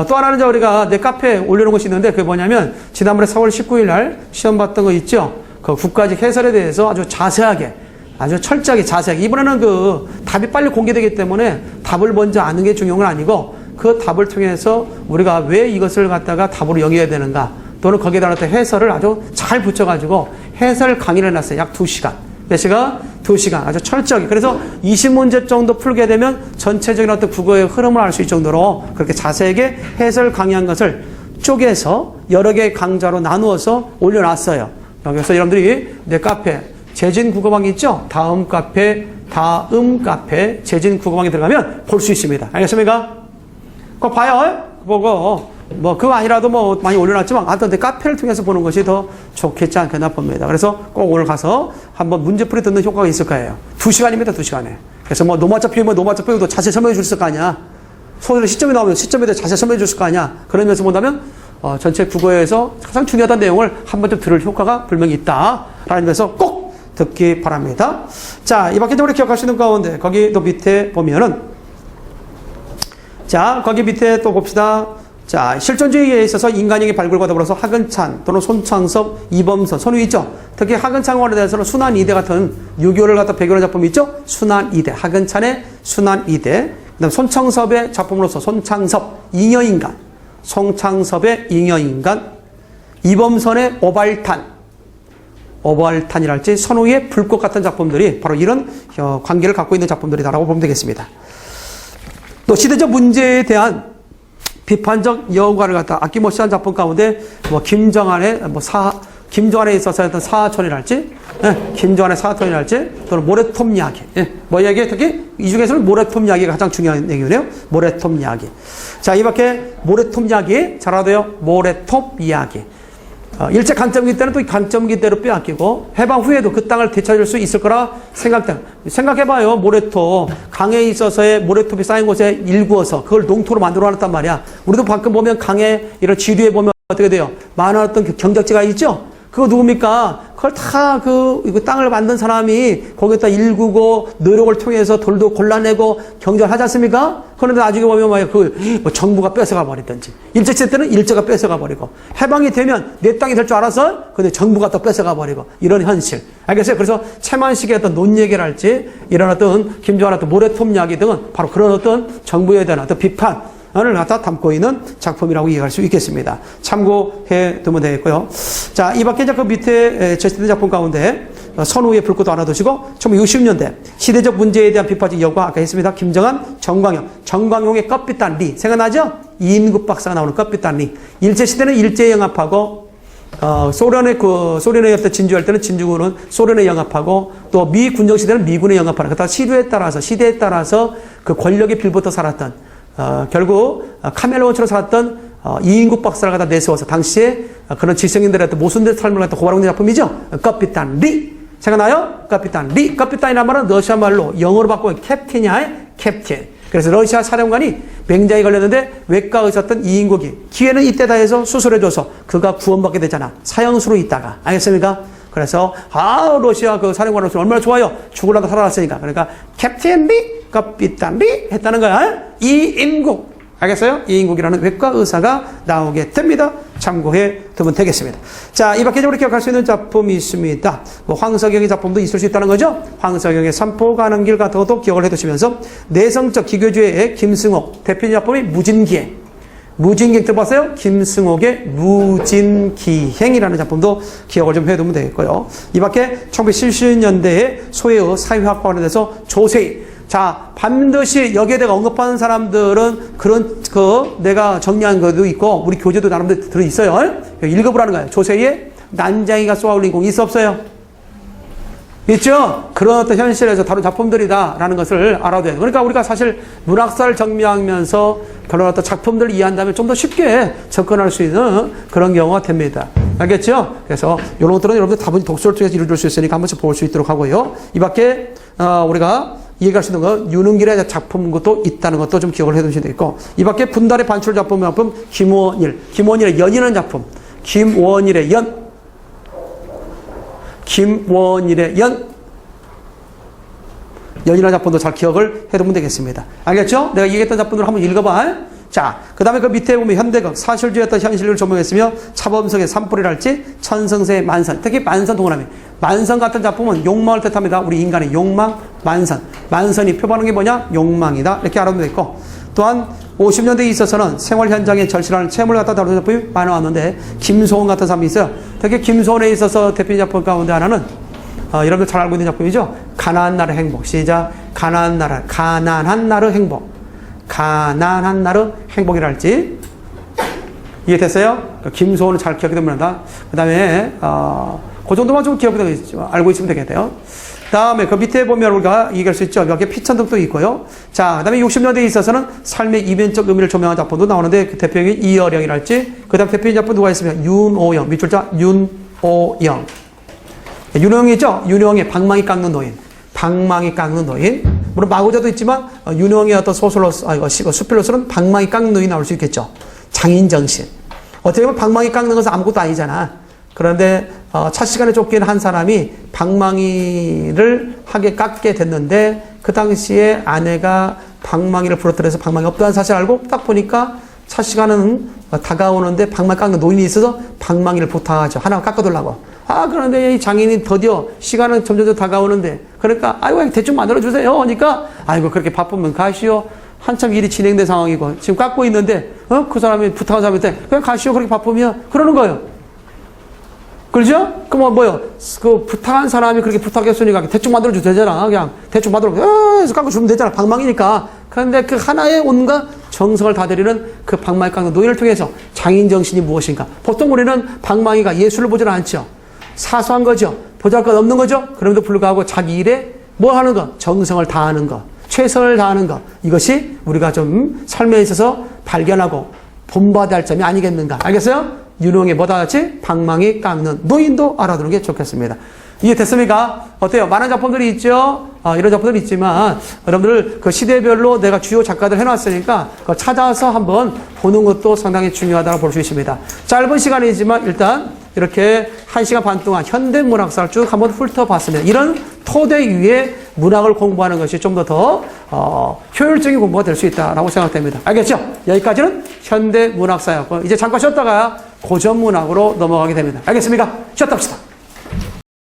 또 하나는 우리가 내 카페에 올려놓은 것이 있는데, 그게 뭐냐면 지난번에 4월 19일 날 시험 봤던 거 있죠? 그 국가직 해설에 대해서 아주 자세하게, 아주 철저하게 자세하게, 이번에는 그 답이 빨리 공개되기 때문에 답을 먼저 아는 게 중요한 건 아니고 그 답을 통해서 우리가 왜 이것을 갖다가 답으로 여겨야 되는가, 또는 거기에 대한 어떤 해설을 아주 잘 붙여가지고 해설 강의를 해놨어요. 약 2시간. 몇 시간? 2시간. 아주 철저하게. 그래서 20문제 정도 풀게 되면 전체적인 어떤 국어의 흐름을 알 수 있을 정도로 그렇게 자세하게 해설 강의한 것을 쪼개서 여러 개의 강좌로 나누어서 올려놨어요. 여기서 여러분들이 내 카페, 재진 국어방 있죠? 다음 카페, 재진 국어방에 들어가면 볼 수 있습니다. 알겠습니까? 그거 봐요. 보고, 뭐, 그거 아니라도 뭐 많이 올려놨지만, 하여튼 내 카페를 통해서 보는 것이 더 좋겠지 않겠나 봅니다. 그래서 꼭 오늘 가서 한번 문제풀이 듣는 효과가 있을 거예요. 2시간입니다, 2시간에. 그래서 뭐 노마자 피우면 노마자 피우고 자세히 설명해 줄 거 아니야. 소설의 시점이 나오면 시점에 대해 자세히 설명해 줄 거 아니야. 그러면서 본다면, 전체 국어에서 가장 중요한 내용을 한 번쯤 들을 효과가 분명히 있다. 라는 점에서 꼭 듣기 바랍니다. 자, 이 밖에 우리 기억할 수 있는 가운데, 거기 또 밑에 보면은, 자, 거기 밑에 또 봅시다. 자, 실존주의에 있어서 인간에게 발굴과 더불어서 하근찬 또는 손창섭, 이범선, 손우 있죠. 특히 하근찬원에 대해서는 순환이대 같은 유교를 갖다 배경으로 작품이 있죠. 순환이대, 하근찬의 순환이대. 그다음 손창섭의 작품으로서 손창섭, 잉여인간, 손창섭의 잉여인간, 이범선의 오발탄이랄지 선우의 불꽃 같은 작품들이 바로 이런 관계를 갖고 있는 작품들이다라고 보면 되겠습니다. 또 시대적 문제에 대한 비판적 여과를 갖다 아낌없이 한 작품 가운데 김정한에 있어서 어떤 사하촌이랄지, 김정한의 사하촌이랄지, 또는 모래톱 이야기, 뭐 이야기 특히 이 중에서는 모래톱 이야기가 가장 중요한 얘기네요. 모래톱 이야기. 자, 이밖에 모래톱 이야기 잘 알아둬요. 모래톱 이야기. 일제 강점기 때는 또 강점기대로 빼앗기고 해방 후에도 그 땅을 되찾을 수 있을 거라 생각해봐요. 모래톱 강에 있어서의 모래톱이 쌓인 곳에 일구어서 그걸 농토로 만들어 놨단 말이야. 우리도 가끔 보면 강에 이런 지류에 보면 어떻게 돼요? 많은 어떤 그 경작지가 있죠. 그거 누굽니까? 그걸 다 그 땅을 만든 사람이 거기다 일구고 노력을 통해서 돌도 골라내고 경작을 하지 않습니까? 그런데 나중에 보면 뭐 정부가 뺏어가 버리든지 일제시대 때는 일제가 뺏어가 버리고 해방이 되면 내 땅이 될 줄 알았어? 근데 정부가 또 뺏어가 버리고 이런 현실. 알겠어요? 그래서 최만식의 어떤 논얘기랄지 이런 어떤 김정한 어떤 모래톱 이야기 등은 바로 그런 어떤 정부에 대한 어떤 비판 을 갖다 담고 있는 작품이라고 이해할 수 있겠습니다. 참고해 두면 되겠고요. 자, 이 밖에 이제 그 밑에 제시된 작품 가운데 선우의 불꽃도 하나 두시고 1960년대 시대적 문제에 대한 비판적 여과 아까 했습니다. 김정한, 정광용의 껍빛단 리 생각나죠? 이인국 박사가 나오는 껍빛단 리. 일제시대는 일제에 영합하고 소련에 어떤 진주할 때는 진주군은 소련에 영합하고 또 미 군정시대는 미군에 영합하는 그다 시대에 따라서 그 권력의 빌부터 살았던 결국 카멜로원처럼 살았던 이인국 박사를 갖다 내세워서 당시에 그런 지성인들의 어떤 모순된 삶을 갖다 고발하고 있는 작품이죠. 껍빛단 리. 생각나요? 껍빛단 리. 껍빛단이란 말은 러시아 말로 영어로 바꾸면 캡틴이야. 캡틴. 그래서 러시아 사령관이 맹장에 걸렸는데 외과에 있었던 이인국이 기회는 이때다 해서 수술해줘서 그가 구원받게 되잖아. 사형수로 있다가. 알겠습니까? 그래서 러시아 그 사령관으로서 얼마나 좋아요. 죽으려다 살아났으니까. 그러니까 캡틴 리. 껍빛단 리 했다는 거야. 이인국. 알겠어요? 이인국이라는 외과 의사가 나오게 됩니다. 참고해 두면 되겠습니다. 자, 이 밖에 우리 기억할 수 있는 작품이 있습니다. 황석영의 작품도 있을 수 있다는 거죠. 황석영의 삼포 가는 길 같은 것도 기억을 해 두시면서 내성적 기교주의의 김승옥 대표적인 작품이 무진기행. 무진기행 들어봤어요? 김승옥의 무진기행이라는 작품도 기억을 좀 해두면 되겠고요. 이 밖에 1970년대에 소해의 사회학과 관련해서 조세희. 자, 반드시 여기에 대해 언급하는 사람들은 내가 정리한 것도 있고, 우리 교재도 나름대로 들어있어요. 읽어보라는 거예요. 조세희의 난장이가 쏘아올린 공 있어, 없어요? 있죠? 그런 어떤 현실에서 다룬 작품들이다라는 것을 알아둬야 돼요. 그러니까 우리가 사실 문학사를 정리하면서 그런 어떤 작품들을 이해한다면 좀 더 쉽게 접근할 수 있는 그런 경우가 됩니다. 알겠죠? 그래서 이런 것들은 여러분들 다분히 독서를 통해서 이루어질 수 있으니까 한 번씩 볼 수 있도록 하고요. 이 밖에, 우리가 이해할 수 있는 건 윤은길의 작품 것도 있다는 것도 좀 기억을 해 두시면 되겠고, 이 밖에 분달의 반출 작품 김원일의 연이라는 작품, 김원일의 연이라는 작품도 잘 기억을 해 두면 되겠습니다. 알겠죠? 내가 얘기했던 작품들을 한번 읽어봐. 자, 그 다음에 그 밑에 보면 현대극, 사실주의였던 현실을 조명했으며 차범석의 산불이랄지 천성세의 만선, 특히 만선 동그라미. 만선 같은 작품은 욕망을 뜻합니다. 우리 인간의 욕망, 만선. 만선이 표방하는 게 뭐냐? 욕망이다. 이렇게 알아두면 되겠고. 또한 50년대에 있어서는 생활 현장에 절실한 체험을 갖다 다루는 작품이 많이 나왔는데 김소원 같은 사람이 있어요. 특히 김소원에 있어서 대표적인 작품 가운데 하나는 여러분들 잘 알고 있는 작품이죠. 가난한 나라의 행복. 시작. 가난한 나라의 행복. 가난한 나라의 행복이랄지. 이해됐어요? 김소원을 잘 기억해 두면 한다. 그 다음에 그 정도만 좀 알고 있으면 되겠네요. 다음에 그 밑에 보면 우리가 얘기할 수 있죠. 여기에 피천등도 있고요. 자, 그 다음에 60년대에 있어서는 삶의 이변적 의미를 조명한 작품도 나오는데 그 대표적인 이어령이랄지. 그 다음 대표적인 작품 누가 있으면 윤오영. 밑줄자 윤오영. 윤오영이 있죠? 윤오영의 방망이 깎는 노인. 물론 마구자도 있지만 윤오영의 어떤 소설로 수필로서는 방망이 깎는 노인이 나올 수 있겠죠. 장인정신. 어떻게 보면 방망이 깎는 것은 아무것도 아니잖아. 그런데 첫 시간에 쫓긴 한 사람이 방망이를 하게 깎게 됐는데 그 당시에 아내가 방망이를 부러뜨려서 방망이 없다는 사실을 알고 딱 보니까 차시간은 다가오는데 방망이 깎는 노인이 있어서 방망이를 부탁하죠. 하나 깎아달라고. 그런데 이 장인이 드디어 시간은 점점 다가오는데, 그러니까, 아이고, 대충 만들어주세요. 하니까, 아이고, 그렇게 바쁘면 가시오. 한참 일이 진행된 상황이고, 지금 깎고 있는데, 그 사람이 부탁한 사람한테, 그냥 가시오. 그렇게 바쁘면, 그러는 거예요. 그렇죠? 그럼 뭐요? 그 부탁한 사람이 그렇게 부탁했으니까 대충 만들어줘도 되잖아. 그냥 대충 만들어서 깎고 주면 되잖아. 방망이니까. 그런데 그 하나의 온갖 정성을 다 들이는 그 방망이 깎는 노인을 통해서 장인 정신이 무엇인가? 보통 우리는 방망이가 예술을 보지는 않죠. 사소한 거죠. 보잘것없는 거죠. 그럼에도 불구하고 자기 일에 뭐 하는 거? 정성을 다하는 거. 최선을 다하는 것. 이것이 우리가 좀 삶에 있어서 발견하고 본받아야 할 점이 아니겠는가. 알겠어요? 유능의 뭐다 같이 방망이 깎는 노인도 알아두는 게 좋겠습니다. 이해 됐습니까? 어때요? 많은 작품들이 있죠? 이런 작품들이 있지만 여러분들 그 시대별로 내가 주요 작가들 해놨으니까 그거 찾아서 한번 보는 것도 상당히 중요하다고 볼 수 있습니다. 짧은 시간이지만 일단 이렇게 1시간 반 동안 현대문학사를 쭉 한번 훑어봤습니다. 이런 토대 위에 문학을 공부하는 것이 좀 더 효율적인 공부가 될 수 있다고 생각됩니다. 알겠죠? 여기까지는 현대문학사였고 이제 잠깐 쉬었다가 고전문학으로 넘어가게 됩니다. 알겠습니까? 쉬었다 합시다.